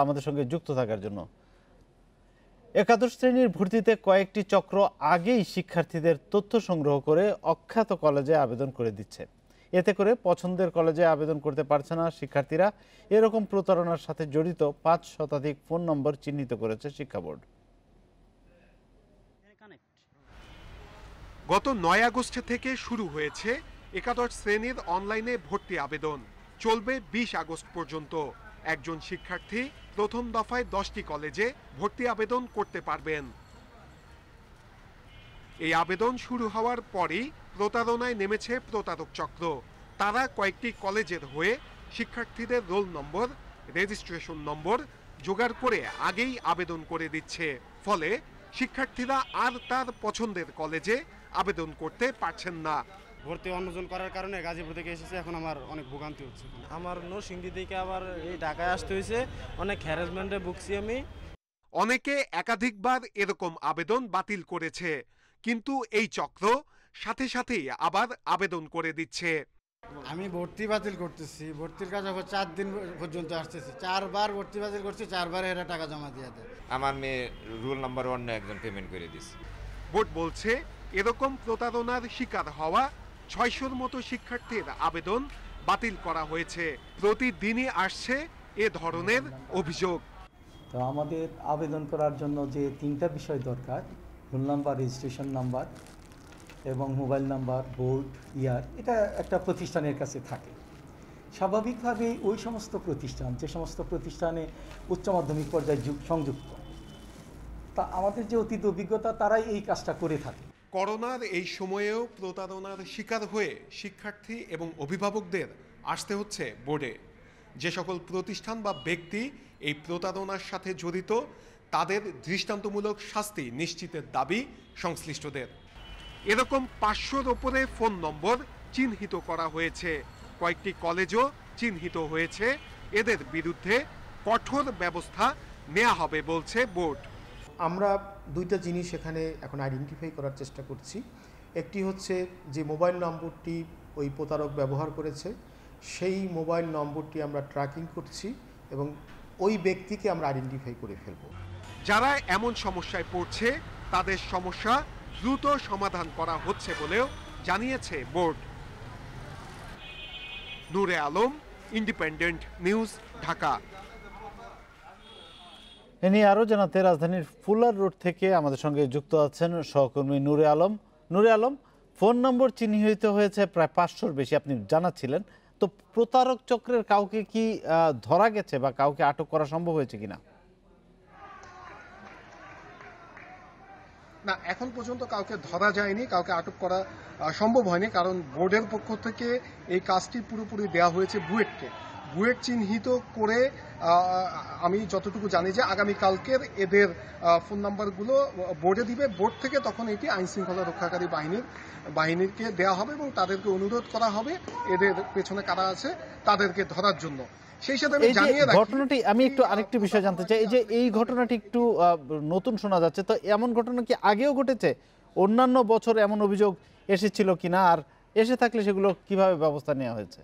আমাদের সঙ্গে যুক্ত থাকার জন্য। একাদশ শ্রেণীর ভর্তিতে কয়েকটি চক্র আগেই শিক্ষার্থীদের তথ্য সংগ্রহ করে অখ্যাত কলেজে আবেদন করে দিচ্ছে। এতে করে পছন্দের কলেজে আবেদন করতে পারছে না শিক্ষার্থীরা। এরকম প্রতারণার সাথে জড়িত 5 শতাধিক ফোন নম্বর চিহ্নিত করেছে শিক্ষা বোর্ড। গত 9 আগস্ট থেকে শুরু হয়েছে একাদশ শ্রেণীর অনলাইনে ভর্তি আবেদন, চলবে 20 আগস্ট পর্যন্ত। একজন শিক্ষার্থী প্রথম দফায় 10টি কলেজে ভর্তি আবেদন করতে পারবেন। এই আবেদন শুরু হওয়ার পরই প্রতারণায় নেমেছে প্রতারক চক্র। তারা কয়েকটি কলেজের হয়ে শিক্ষার্থীদের রোল নম্বর, রেজিস্ট্রেশন নম্বর জোগাড় করে আগেই আবেদন করে দিচ্ছে। ফলে শিক্ষার্থীরা আর তার পছন্দের কলেজে আবেদন করতে পারছেন না। ভর্তি অন্যজন করার কারণে গাজীপুর থেকে এসেছে, এখন আমার অনেক ভোগান্তি হচ্ছে। আমার নরসিংদী থেকে আবার এই ঢাকায় আসতে হয়েছে, অনেক হ্যারাসমেন্টে ভুগছি আমি। অনেকে একাধিকবার এরকম আবেদন বাতিল করেছে, কিন্তু এই চক্র সাথে সাথেই আবার আবেদন করে দিচ্ছে। আমি ভর্তি বাতিল করতেছি, ভর্তির কাজ হবে 4 দিন পর্যন্ত আসতেছি, 4 বার ভর্তি বাতিল করছি, 4 বার এরা টাকা জমা দিয়ে দেয়। আমার মেয়ে রুল নাম্বার 1 একজন পেমেন্ট করে দিচ্ছে। বোর্ড বলছে এরকম প্রতারণার শিকার হওয়া 600-র মতো শিক্ষার্থীর আবেদন বাতিল করা হয়েছে। প্রতিদিনই আসছে এ ধরনের অভিযোগ। তো আমাদের আবেদন করার জন্য যে 3টা বিষয় দরকার, রোল নাম্বার, রেজিস্ট্রেশন নাম্বার এবং মোবাইল নাম্বার, বোর্ড, ইয়ার, এটা একটা প্রতিষ্ঠানের কাছে থাকে। স্বাভাবিকভাবে ওই সমস্ত প্রতিষ্ঠান, যে সমস্ত প্রতিষ্ঠানে উচ্চ মাধ্যমিক পর্যায়ে সংযুক্ত, তা আমাদের যে অতীত অভিজ্ঞতা তারাই এই কাজটা করে থাকে। করোনার এই সময়েও প্রতারণার শিকার হয়ে শিক্ষার্থী এবং অভিভাবকদের আসতে হচ্ছে বোর্ডে। যে সকল প্রতিষ্ঠান বা ব্যক্তি এই প্রতারণার সাথে জড়িত তাদের দৃষ্টান্তমূলক শাস্তি নিশ্চিতের দাবি সংশ্লিষ্টদের। এরকম 500-র উপরে ফোন নম্বর চিহ্নিত করা হয়েছে, কয়েকটি কলেজও চিহ্নিত হয়েছে। এদের বিরুদ্ধে কঠোর ব্যবস্থা নেওয়া হবে বলছে বোর্ড। আমরা 2টা জিনিস এখানে এখন আইডেন্টিফাই করার চেষ্টা করছি। একটি হচ্ছে যে মোবাইল নম্বরটি ওই প্রতারক ব্যবহার করেছে, সেই মোবাইল নম্বরটি আমরা ট্র্যাকিং করছি এবং ওই ব্যক্তিকে আমরা আইডেন্টিফাই করে ফেলব। যারা এমন সমস্যায় পড়ছে তাদের সমস্যা দ্রুত সমাধান করা হচ্ছে বলেও জানিয়েছে বোর্ড। নূরে আলম, ইন্ডিপেন্ডেন্ট নিউজ, ঢাকা। এ নিয়ে আরও জানাতে রাজধানীর ফুলার রোড থেকে আমাদের সঙ্গে যুক্ত আছেন সহকর্মী নূরে আলম। নূরে আলম, ফোন নম্বর চিহ্নিত হয়েছে প্রায় 500-র বেশি, আপনি জানাচ্ছিলেন। তো প্রতারক চক্রের কাউকে কি ধরা গেছে বা কাউকে আটক করা সম্ভব হয়েছে কিনা? না, এখন পর্যন্ত কাউকে ধরা যায়নি, কাউকে আটক করা সম্ভব হয়নি, কারণ বোর্ডের পক্ষ থেকে এই কাজটি পুরোপুরি দেওয়া হয়েছে বুয়েটকে। বুয়েট চিহ্নিত করে আমি যতটুকু জানি যে আগামীকালকের এদের ফোন নাম্বারগুলো বোর্ডে দিবে। বোর্ড থেকে তখন এটি আইন শৃঙ্খলা রক্ষাকারী বাহিনীকে দেওয়া হবে এবং তাদেরকে অনুরোধ করা হবে এদের পেছনে কারা আছে তাদেরকে ধরার জন্য। সেই সাথে আমি জানিয়ে রাখি ঘটনাটি, আমি একটু আরেকটি বিষয় জানতে চাই। এই ঘটনাটি একটু নতুন শোনা যাচ্ছে, তো এমন ঘটনা কি আগেও ঘটেছে? অন্যান্য বছর এমন অভিযোগ এসেছিল কিনা, আর এসে থাকলে সেগুলো কিভাবে ব্যবস্থা নেওয়া হয়েছে?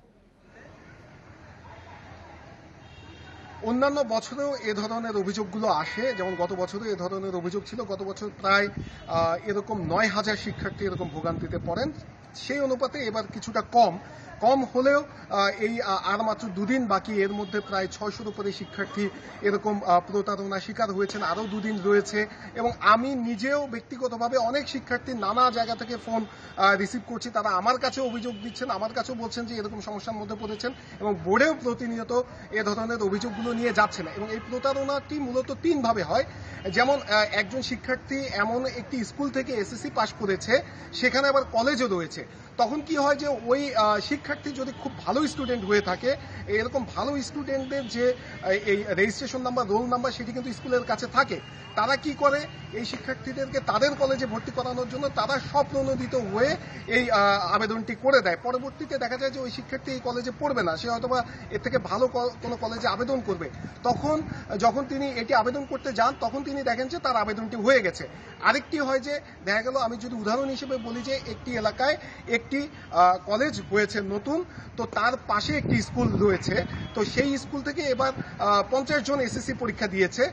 অন্যান্য বছরেও এ ধরনের অভিযোগগুলো আসে, যেমন গত বছরও এ ধরনের অভিযোগ ছিল। গত বছর প্রায় এরকম 9000 শিক্ষার্থী এরকম ভোগান্তিতে পড়েন। সেই অনুপাতে এবার কিছুটা কম, কম হলেও এই আর মাত্র দুদিন বাকি, এর মধ্যে প্রায় 600-র উপরে শিক্ষার্থী এরকম প্রতারণা শিকার হয়েছেন, আরও দুদিন রয়েছে। এবং আমি নিজেও ব্যক্তিগতভাবে অনেক শিক্ষার্থী নানা জায়গা থেকে ফোন রিসিভ করছি, তারা আমার কাছে অভিযোগ দিচ্ছেন, আমার কাছেও বলছেন যে এরকম সমস্যার মধ্যে পড়েছেন এবং বোর্ডেও প্রতিনিয়ত এ ধরনের অভিযোগগুলো নিয়ে যাচ্ছেন। এবং এই প্রতারণাটি মূলত তিনভাবে হয়। যেমন একজন শিক্ষার্থী এমন একটি স্কুল থেকে এসএসসি পাশ করেছে, সেখানে আবার কলেজও রয়েছে। তখন কি হয় যে ওই শিক্ষার্থী যদি খুব ভালো স্টুডেন্ট হয়ে থাকে, এরকম ভালো স্টুডেন্টদের যে এই রেজিস্ট্রেশন নাম্বার, রোল নাম্বার, সেটি কিন্তু স্কুলের কাছে থাকে। তারা কি করে, এই শিক্ষার্থীদেরকে তাদের কলেজে ভর্তি করানোর জন্য তারা স্বপ্রণোদিত হয়ে এই আবেদনটি করে দেয়। পরবর্তীতে দেখা যায় যে ওই শিক্ষার্থী এই কলেজে পড়বে না, সে হয়তোবা এর থেকে ভালো কোনো কলেজে আবেদন করবে। তখন যখন তিনি এটি আবেদন করতে যান, তখন তিনি দেখেন যে তার আবেদনটি হয়ে গেছে। আরেকটি হয় যে দেখা গেল, আমি যদি উদাহরণ হিসেবে বলি যে একটি এলাকায় একটি কলেজ হয়েছে নতুন, তো তার পাশে একটি স্কুল রয়েছে, তো সেই স্কুল থেকে এবার 50 জন এসএসসি পরীক্ষা দিয়েছে।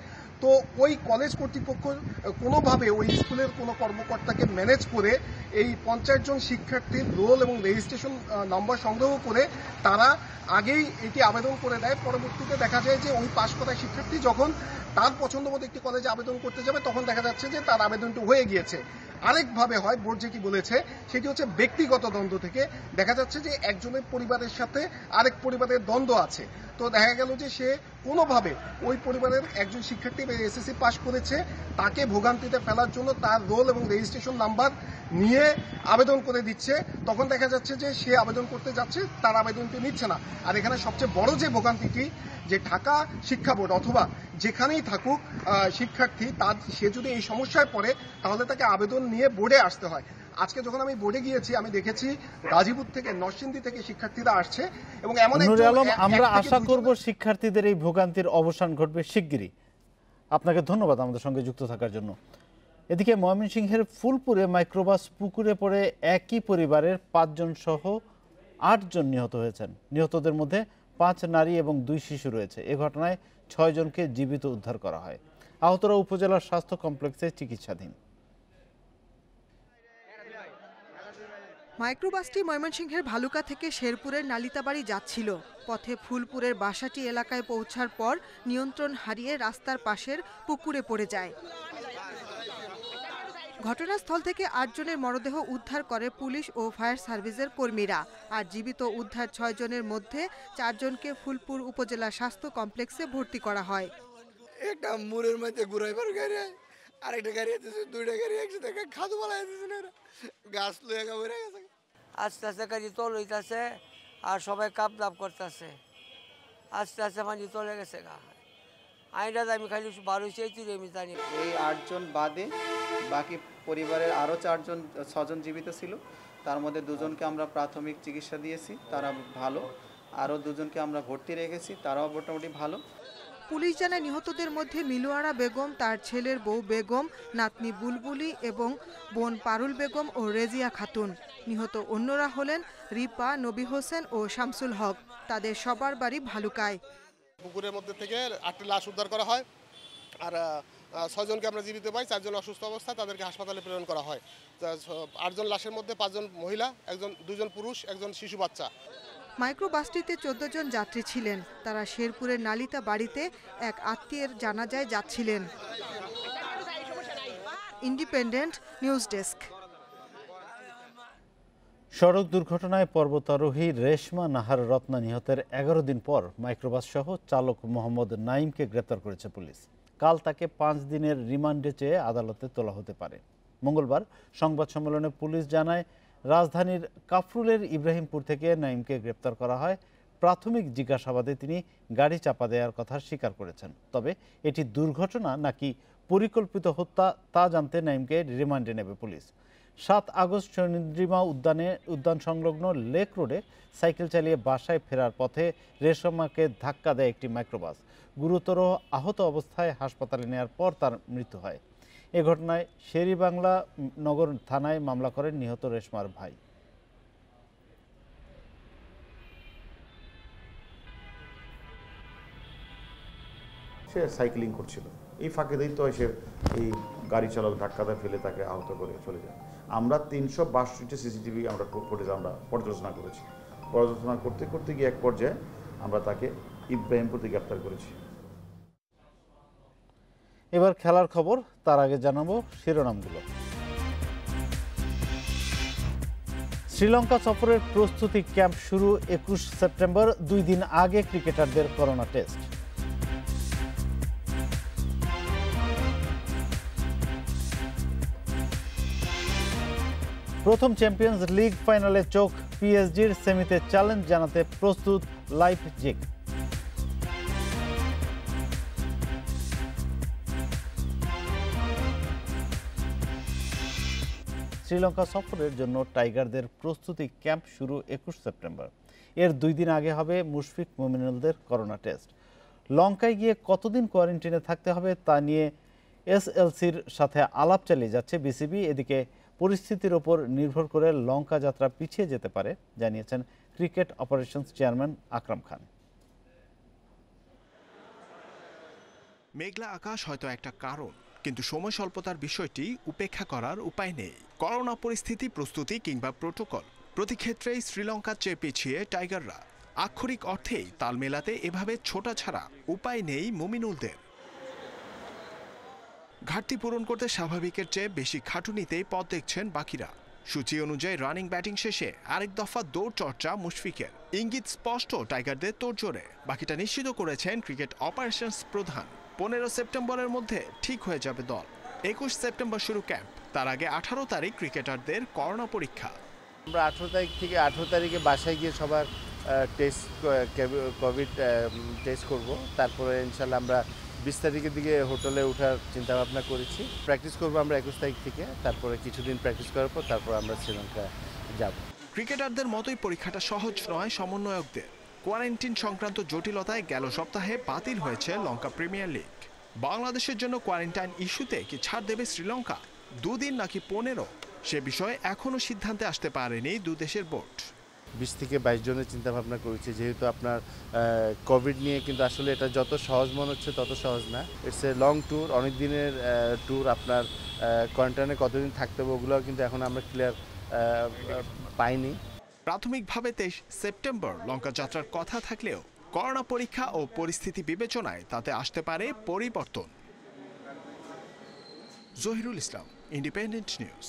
তো ওই কলেজ কর্তৃপক্ষ কোনোভাবে ওই স্কুলের কোনো কর্মকর্তাকে ম্যানেজ করে এই 50 জন শিক্ষার্থীর রোল এবং রেজিস্ট্রেশন নম্বর সংগ্রহ করে তারা আগেই এটি আবেদন করে দেয়। পরবর্তীতে দেখা যায় যে ওই পাশ করা শিক্ষার্থী যখন তার পছন্দ মতো একটি কলেজে আবেদন করতে যাবে, তখন দেখা যাচ্ছে যে তার আবেদনটি হয়ে গিয়েছে। আরেকভাবে হয়, বোর্ড যেটি বলেছে সেটি হচ্ছে ব্যক্তিগত দ্বন্দ্ব থেকে। দেখা যাচ্ছে যে একজনের পরিবারের সাথে আরেক পরিবারের দ্বন্দ্ব আছে, তো দেখা গেল যে সে কোনোভাবে ওই পরিবারের একজন শিক্ষার্থী এসএসসি পাস করেছে, তাকে ভোগান্তিতে ফেলার জন্য তার রোল এবং রেজিস্ট্রেশন নাম্বার নিয়ে আবেদন করে দিচ্ছে। তখন দেখা যাচ্ছে যে সে আবেদন করতে যাচ্ছে, তার আবেদনটি নিচ্ছে না। আর এখানে সবচেয়ে বড় যে ভোগান্তিটি, যে ঢাকা শিক্ষা বোর্ড অথবা যেখানেই থাকুক শিক্ষার্থী, সে যদি এই সমস্যায় পড়ে তাহলে তাকে আবেদন নিয়ে বোর্ডে আসতে হয়। আজকে যখন আমি বোর্ডে গিয়েছি, আমি দেখেছি গাজীপুর থেকে, নরসিংদী থেকে শিক্ষার্থীরা আসছে এবং এমন আমরা আশা করব শিক্ষার্থীদের এই ভোগান্তির অবসান ঘটবে শিগগিরই। আপনাকে ধন্যবাদ আমাদের সঙ্গে যুক্ত থাকার জন্য। এদিকে ময়মনসিংহের ফুলপুরে মাইক্রোবাস পুকুরে পড়ে একই পরিবারের 5 জন সহ 8 জন নিহত হয়েছেন। নিহতদের মধ্যে 5 নারী এবং 2 শিশু রয়েছে। এ ঘটনায় 6 জনকে জীবিত উদ্ধার করা হয়। আহতরা উপজেলার স্বাস্থ্য কমপ্লেক্সে চিকিৎসাধীন। মাইক্রোবাসটি ময়মনসিংহের ভালুকা থেকে শেরপুরের নালিতাবাড়ি যাচ্ছিল। পথে ফুলপুরের বাসাটি এলাকায় পৌঁছার পর নিয়ন্ত্রণ হারিয়ে রাস্তার পাশের পুকুরে পড়ে যায়। ঘটনাস্থল থেকে 8 জনের মরদেহ উদ্ধার করে পুলিশ ও ফায়ার সার্ভিসের কর্মীরা। আর জীবিত উদ্ধার 6 জনের মধ্যে 4 জনকে ফুলপুর উপজেলা স্বাস্থ্য কমপ্লেক্সে ভর্তি করা হয়। একটা মুরের মধ্যে ঘুরাইবার গাড়ি, আরেকটা গাড়ি আছে, 2টা গাড়ি একসাথে খাদু বালাই দিছে না, গাছ লয়ে গেছে। আস্তে আস্তে গাড়ি তল হইতাছে আর সবাই কাপ দাপ করতেছে, আস্তে আস্তে পানি চলে গেছে গা। আইনটা আমি খালি বার হয়েছি আমি জানি। এই 8 জন বাদে বাকি পরিবারের আরও 6 জন জীবিত ছিল। তার মধ্যে 2 জনকে আমরা প্রাথমিক চিকিৎসা দিয়েছি, তারা ভালো। আরও 2 জনকে আমরা ভর্তি রেখেছি, তারাও মোটামুটি ভালো। পুলিশ জানায় নিহতদের মধ্যে মিলুয়ারা বেগম, তার ছেলের বউ বেগম, নাতনি বুলবুলি এবং বোন পারুল বেগম ও রেজিয়া খাতুন। নিহত অন্যরা হলেন রিপা, নবী হোসেন ও শামসুল হক। তাদের সবার বাড়ি ভালুকায়। পুকুরের মধ্যে থেকে 8টি লাশ উদ্ধার করা হয়, আর 6 জনকে আমরা জীবিত পাই, 4 জন অসুস্থ অবস্থায় তাদেরকে হাসপাতালে প্রেরণ করা হয়। 8 জন লাশের মধ্যে 5 জন মহিলা, 2 জন পুরুষ, 1 জন শিশু বাচ্চা। মাইক্রোবাসটিতে 14 জন যাত্রী ছিলেন। তারা শেরপুরের নালিতা বাড়িতে এক আত্মীয়ের জানাজায় যাচ্ছিলেন। Independent news desk. সড়ক দুর্ঘটনায় পর্বতারোহী রেশমা নাহার রত্না নিহতের 11 দিন পর মাইক্রোবাস সহ চালক মোহাম্মদ নাইমকে গ্রেপ্তার করেছে পুলিশ। কাল তাকে 5 দিনের রিমান্ডে চেয়ে আদালতে তোলা হতে পারে। মঙ্গলবার সংবাদ সম্মেলনে পুলিশ জানায়, রাজধানীর কাফরুলের ইব্রাহিমপুর থেকে নাইমকে গ্রেপ্তার করা হয়। প্রাথমিক জিজ্ঞাসাবাদে তিনি গাড়ি চাপা দেওয়ার কথা স্বীকার করেছেন। তবে এটি দুর্ঘটনা নাকি পরিকল্পিত হত্যা তা জানতে নাইমকে রিমান্ডে নেবে পুলিশ। 7 আগস্ট চন্দ্রিমা উদ্যান সংলগ্ন লেক রোডে সাইকেল চালিয়ে বাসায় ফেরার পথে রেশমাকে ধাক্কা দেয় একটি মাইক্রোবাস। গুরুতর আহত অবস্থায় হাসপাতালে নেওয়ার পর তার মৃত্যু হয়। এ ঘটনায় শেরেবাংলা নগর থানায় মামলা করেন নিহত রেশমার ভাই। সে সাইক্লিং করছিল, এই ফাঁকেতেই তো এসে এই গাড়ি চালক ধাক্কাতে ফেলে তাকে আহত করে চলে যায়। আমরা 362টি সিসিটিভি আমরা ফুটেজ আমরা পর্যালোচনা করেছি। পর্যালোচনা করতে করতে গিয়ে এক পর্যায়ে আমরা তাকে ইব্রাহিমপুরতে গ্রেপ্তার করেছি। এবার খেলার খবর, তার আগে জানাবো শিরোনামগুলো। শ্রীলঙ্কা সফরের প্রস্তুতি ক্যাম্প শুরু 21 সেপ্টেম্বর, 2 দিন আগে ক্রিকেটারদের করোনা টেস্ট। প্রথম চ্যাম্পিয়ন্স লিগ ফাইনালে চোখ পিএসজির, সেমিতে চ্যালেঞ্জ জানাতে প্রস্তুত লাইপজিগ। শ্রীলঙ্কা সফরের জন্য টাইগারদের প্রস্তুতি ক্যাম্প শুরু 21 সেপ্টেম্বর। এর 2 দিন আগে হবে মুশফিক মুমিনুলদের করোনা টেস্ট। লঙ্কায় গিয়ে কতদিন কোয়ারেন্টাইনে থাকতে হবে তা নিয়ে এসএলসির সাথে আলাপ চালিয়ে যাচ্ছে বিসিবি। এদিকে পরিস্থিতির ওপর নির্ভর করে লঙ্কা যাত্রা পিছিয়ে যেতে পারে, জানিয়েছেন cricket operations chairman Akram Khan. মেঘলা আকাশ হয়তো একটা কারণ, কিন্তু সময় স্বল্পতার বিষয়টি উপেক্ষা করার উপায় নেই। করোনা পরিস্থিতি, প্রস্তুতি কিংবা প্রোটোকল, প্রতি ক্ষেত্রেই শ্রীলঙ্কার চেয়ে পিছিয়ে টাইগাররা। আক্ষরিক অর্থেই তাল মেলাতে এভাবে ছোটা ছাড়া উপায় নেই মুমিনুলদের। ঘাটতি পূরণ করতে স্বাভাবিকের চেয়ে বেশি খাটুনিতেই পথ দেখছেন বাকিরা। সূচি অনুযায়ী রানিং ব্যাটিং শেষে আরেক দফা দৌড় চর্চা মুশফিকের। ইঙ্গিত স্পষ্ট টাইগারদের তোড়জোড়ে। বাকিটা নিশ্চিত করেছেন ক্রিকেট অপারেশনস প্রধান। 15 সেপ্টেম্বরের মধ্যে ঠিক হয়ে যাবে দল। 21 সেপ্টেম্বর শুরু ক্যাম্প, তার আগে 18 তারিখ ক্রিকেটারদের করোনা পরীক্ষা। আমরা 18 তারিখ থেকে 18 তারিখে বাসায় গিয়ে সবার টেস্ট, কোভিড টেস্ট করব। তারপরে ইনশাল্লাহ আমরা 20 তারিখের দিকে হোটেলে ওঠার চিন্তা ভাবনা করেছি। প্র্যাকটিস করব আমরা 21 তারিখ থেকে, তারপরে কিছুদিন প্র্যাকটিস করার পর তারপর আমরা শ্রীলঙ্কা যাব। ক্রিকেটারদের মতোই পরীক্ষাটা সহজ নয় সমন্বয়কদের। কোয়ারেন্টিন সংক্রান্ত জটিলতায় গেল সপ্তাহে বাতিল হয়েছে লঙ্কা প্রিমিয়ার লিগ। বাংলাদেশের জন্য কোয়ারেন্টাইন ইস্যুতে কি ছাড় দেবে শ্রীলঙ্কা? 2 দিন নাকি 15? সে বিষয়ে এখনও সিদ্ধান্তে আসতে পারেনি দু দেশের বোর্ড। 20 থেকে 22 জনের চিন্তা ভাবনা করেছি, যেহেতু আপনার কোভিড নিয়ে কিন্তু আসলে এটা যত সহজ মনে হচ্ছে তত সহজ না। ইটস এ লং ট্যুর, অনেক দিনের ট্যুর। আপনার কোয়ারেন্টাইনে কতদিন থাকতে হবে ওগুলোও কিন্তু এখন আমরা ক্লিয়ার পাইনি। প্রাথমিকভাবে 23 সেপ্টেম্বর লঙ্কা যাত্রার কথা থাকলেও করোনা পরীক্ষা ও পরিস্থিতি বিবেচনায় তাতে আসতে পারে পরিবর্তন। জহিরুল ইসলাম, ইন্ডিপেন্ডেন্ট নিউজ।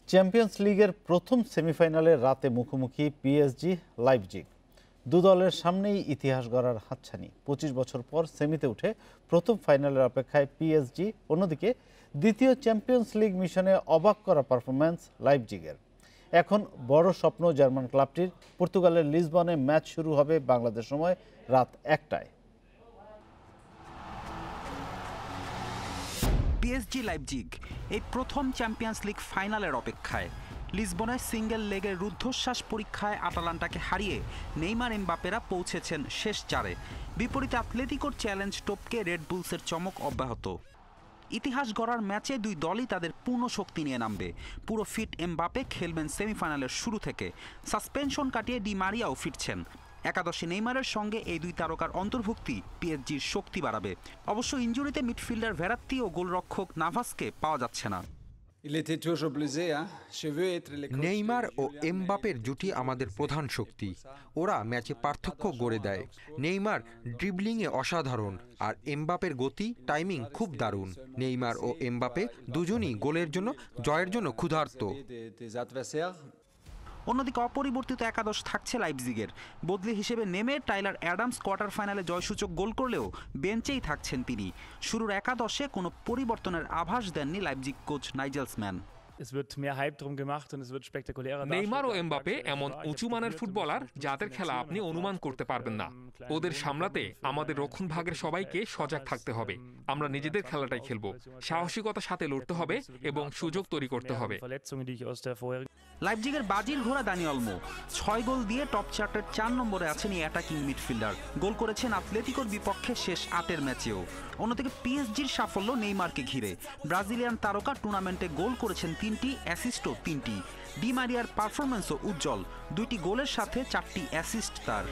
চ্যাম্পিয়ন্স লিগের প্রথম সেমিফাইনালে রাতে মুখোমুখি পিএসজি লাইপজিগ। দু দলের সামনেই ইতিহাস গড়ার হাতছানি। 25 বছর পর সেমিতে উঠে প্রথম ফাইনালের অপেক্ষায় পিএসজি। অন্যদিকে দ্বিতীয় চ্যাম্পিয়ন্স লিগ মিশনে অবাক করা পারফরম্যান্স লাইপজিগের। এখন বড় স্বপ্ন জার্মান ক্লাবটির। পর্তুগালের লিসবনে ম্যাচ শুরু হবে বাংলাদেশ সময় রাত 1টায়। পিএসজি লাইপজিগ এই প্রথম চ্যাম্পিয়ন্স লিগ ফাইনালের অপেক্ষায়। লিসবনে সিঙ্গেল লেগের রুদ্ধশ্বাস পরীক্ষায় আটালান্টাকে হারিয়ে নেইমার এমবাপেরা পৌঁছেছেন শেষ 4-এ। বিপরীতে আতলেতিকোর চ্যালেঞ্জ টপকে রেড বুলসের চমক অব্যাহত। ইতিহাস গড়ার ম্যাচে দুই দলই তাদের পূর্ণ শক্তি নিয়ে নামবে। পুরো ফিট এমবাপে খেলবেন সেমিফাইনালের শুরু থেকে। সাসপেনশন কাটিয়ে ডি মারিয়াও ফিরছেন। একাদশে নেইমারের সঙ্গে এই দুই তারকার অন্তর্ভুক্তি পিএসজির শক্তি বাড়াবে। অবশ্য ইনজুরিতে মিডফিল্ডার ভেরাত্তি ও গোলরক্ষক নাভাসকে পাওয়া যাচ্ছে না। নেইমার ও এমবাপের জুটি আমাদের প্রধান শক্তি। ওরা ম্যাচে পার্থক্য গড়ে দেয়। নেইমার ড্রিবলিংয়ে অসাধারণ, আর এমবাপের গতি, টাইমিং খুব দারুণ। নেইমার ও এমবাপে দুজনই গোলের জন্য, জয়ের জন্য ক্ষুধার্ত। অন্যদিকে অপরিবর্তিত একাদশ থাকছে লাইপজিগের। বদলি হিসেবে নেমে টাইলার অ্যাডামস কোয়ার্টার ফাইনালে জয়সূচক গোল করলেও বেঞ্চেই থাকছেন তিনি। শুরুর একাদশে কোনো পরিবর্তনের আভাস দেননি লাইপজিগ কোচ নাইজেলসম্যান। নেইমার ও এমবাপে এমন উঁচু মানের ফুটবলার যাদের খেলা আপনি অনুমান করতে পারবেন না। ওদের সামলাতে আমাদের রক্ষণ ভাগের সবাইকে সজাগ থাকতে হবে। আমরা নিজেদের খেলাটাই খেলবো, সাহসিকতার সাথে লড়তে হবে এবং সুযোগ তৈরি করতে হবে। লাইপজিগের বাজির ঘোড়া দানি অলমো 6 গোল দিয়ে টপ চার্টের 4 নম্বরে আছেন এই অ্যাটাকিং মিডফিল্ডার। গোল করেছেন আতলেতিকোর বিপক্ষে শেষ 8-এর ম্যাচেও। অন্যদিকে পিএসজির সাফল্য নেইমারকে ঘিরে। ব্রাজিলিয়ান তারকা টুর্নামেন্টে গোল করেছেন 3টি, অ্যাসিস্টও 3টি। ডি মারিয়ার পারফরম্যান্সও উজ্জ্বল, 2টি গোলের সাথে 4টি অ্যাসিস্ট তার।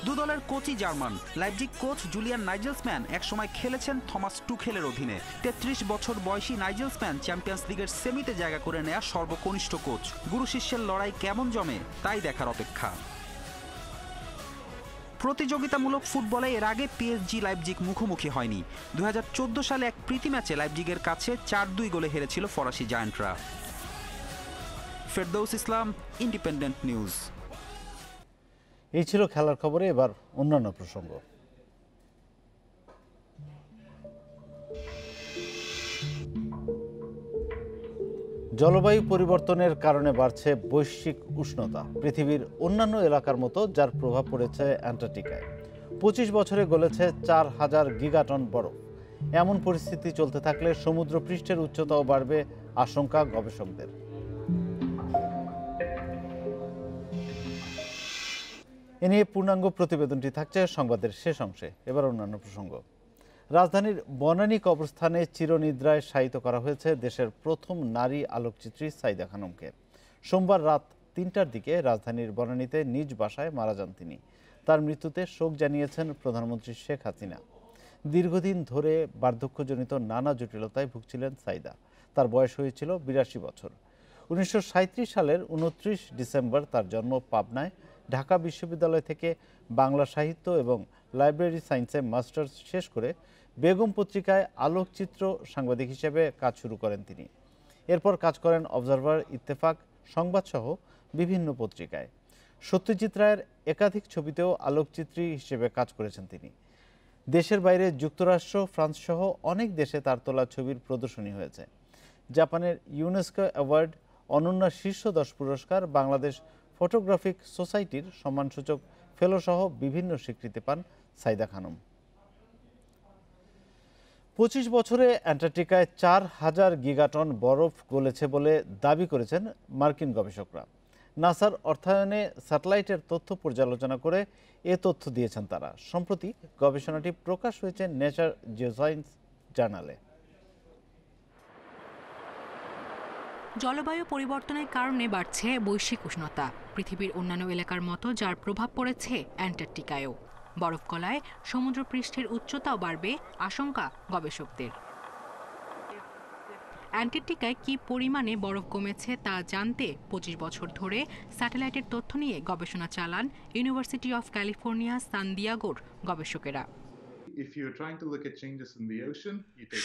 দু দলের কোচই জার্মান। লাইপজিগ কোচ জুলিয়ান নাইজেলসম্যান একসময় খেলেছেন থমাস টুখেলের অধীনে। ৩৩ বছর বয়সী নাইজেলসম্যান চ্যাম্পিয়ন্স লিগের সেমিতে জায়গা করে নেয়া সর্বকনিষ্ঠ কোচ। গুরু শিষ্যের লড়াই কেমন জমে তাই দেখার অপেক্ষা। প্রতিযোগিতামূলক ফুটবলে এর আগে পিএসজি লাইপজিগ মুখোমুখি হয়নি। ২০১৪ সালে এক প্রীতি ম্যাচে লাইপজিগের কাছে ৪-২ গোলে হেরেছিল ফরাসি জায়ান্টরা। ফেরদৌস ইসলাম, ইন্ডিপেন্ডেন্ট নিউজ। এই ছিল খেলার খবরে। এবার অন্যান্য প্রসঙ্গ। জলবায়ু পরিবর্তনের কারণে বাড়ছে বৈশ্বিক উষ্ণতা, পৃথিবীর অন্যান্য এলাকার মতো, যার প্রভাব পড়েছে অ্যান্টার্কটিকায়। ২৫ বছরে গলেছে ৪,০০০ গিগাটন বরফ। এমন পরিস্থিতি চলতে থাকলে সমুদ্র পৃষ্ঠের উচ্চতাও বাড়বে আশঙ্কা গবেষকদের। এ নিয়ে পূর্ণাঙ্গ প্রতিবেদনটি থাকছে সংবাদের শেষ অংশে। এবার অন্যান্য প্রসঙ্গ। রাজধানীর বনানী কবরস্থানে চিরনিদ্রায় শায়িত করা হয়েছে দেশের প্রথম নারী আলোকচিত্রী সাইদা খানমকে। সোমবার রাত ৩টার দিকে রাজধানীর বনানীতে নিজ বাসায় মারা যান তিনি। তার মৃত্যুতে শোক জানিয়েছেন প্রধানমন্ত্রী শেখ হাসিনা। দীর্ঘদিন ধরে বার্ধক্যজনিত নানা জটিলতায় ভুগছিলেন সাইদা। তার বয়স হয়েছিল ৮২ বছর। ১৯৩৭ সালের ২৯ ডিসেম্বর তার জন্ম পাবনায়। ঢাকা বিশ্ববিদ্যালয় থেকে বাংলা সাহিত্য এবং লাইব্রেরি সায়েন্সে মাস্টার্স শেষ করে বেগম পত্রিকায় আলোকচিত্র সাংবাদিক হিসেবে কাজ শুরু করেন তিনি। এরপর কাজ করেন অবজারভার, ইত্তেফাক, সংবাদসহ বিভিন্ন পত্রিকায়। সত্যজিৎ রায়ের একাধিক ছবিতেও আলোকচিত্রী হিসেবে কাজ করেছেন তিনি। দেশের বাইরে যুক্তরাষ্ট্র, ফ্রান্স সহ অনেক দেশে তার তোলা ছবির প্রদর্শনী হয়েছে। জাপানের ইউনেস্কো অ্যাওয়ার্ড, অনন্যা শীর্ষ ১০ পুরস্কার, বাংলাদেশ ফটোগ্রাফিক সোসাইটির সম্মানসূচক ফেলোসহ বিভিন্ন স্বীকৃতি পান সাইদা খানম। ২৫ বছরে অ্যান্টার্কটিকায় ৪,০০০ গিগাটন বরফ গলেছে বলে দাবি করেছেন মার্কিন গবেষকরা। নাসার অর্থায়নে স্যাটেলাইটের তথ্য পর্যালোচনা করে এ তথ্য দিয়েছেন তারা। সম্প্রতি গবেষণাটি প্রকাশ হয়েছে নেচার জিওসায়েন্স জার্নালে। জলবায়ু পরিবর্তনের কারণে বাড়ছে বৈশ্বিক উষ্ণতা, পৃথিবীর অন্যান্য এলাকার মতো, যার প্রভাব পড়েছে অ্যান্টার্কটিকায়ও। বরফ গলায় সমুদ্র পৃষ্ঠের উচ্চতাও বাড়বে আশঙ্কা গবেষকদের। অ্যান্টার্কটিকায় কি পরিমাণে বরফ কমেছে তা জানতে ২৫ বছর ধরে স্যাটেলাইটের তথ্য নিয়ে গবেষণা চালান ইউনিভার্সিটি অফ ক্যালিফোর্নিয়া সান দিয়েগোর গবেষকেরা।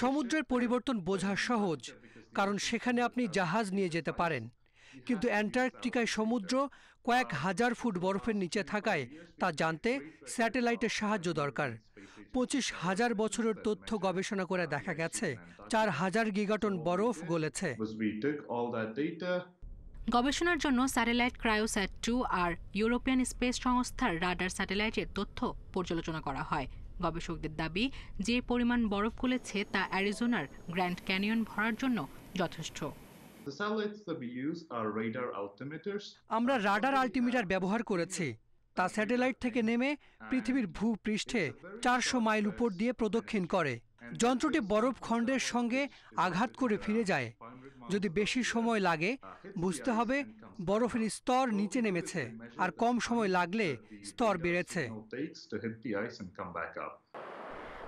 সমুদ্রের পরিবর্তন বোঝা সহজ, কারণ সেখানে আপনি জাহাজ নিয়ে যেতে পারেন। কিন্তু অ্যান্টার্কটিকায় সমুদ্র কয়েক হাজার ফুট বরফের নিচে থাকায় তা জানতে স্যাটেলাইটের সাহায্য দরকার। ২৫,০০০ বছরের তথ্য গবেষণা করে দেখা গেছে ৪,০০০ গিগাটন বরফ গলেছে। গবেষণার জন্য স্যাটেলাইট ক্রায়োস্যাট 2 আর ইউরোপিয়ান স্পেস সংস্থার রাডার স্যাটেলাইটের তথ্য পর্যালোচনা করা হয়। গবেষকদের দাবি, যে পরিমাণ বরফ গলেছে তা অ্যারিজোনার গ্র্যান্ড ক্যানিয়ন ভরার জন্য যথেষ্ট। আমরা রাডার আল্টিমিটার ব্যবহার করেছি। তা স্যাটেলাইট থেকে নেমে পৃথিবীর ভূপৃষ্ঠে ৪০০ মাইল উপর দিয়ে প্রদক্ষিণ করে। যন্ত্রটি বরফ খণ্ডের সঙ্গে আঘাত করে ফিরে যায়। যদি বেশি সময় লাগে, বুঝতে হবে বরফের স্তর নিচে নেমেছে, আর কম সময় লাগলে স্তর বেড়েছে।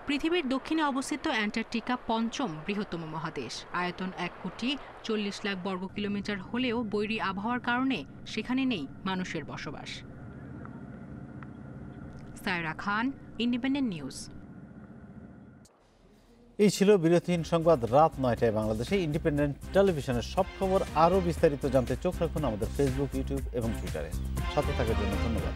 পৃথিবীর দক্ষিণে অবস্থিত অ্যান্টার্কটিকা পঞ্চম বৃহত্তম মহাদেশ। আয়তন ১,৪০,০০,০০০ বর্গ কিলোমিটার হলেও বৈরী আবহাওয়ার কারণে সেখানে নেই মানুষের বসবাস। সায়রা খান, ইন্ডিপেন্ডেন্ট নিউজ। এই ছিল বিরতিহীন সংবাদ রাত ৯টায় বাংলাদেশে। ইন্ডিপেন্ডেন্ট টেলিভিশনের সব খবর আরও বিস্তারিত জানতে চোখ রাখুন আমাদের ফেসবুক, ইউটিউব এবং টুইটারে। সাথে থাকার জন্য ধন্যবাদ।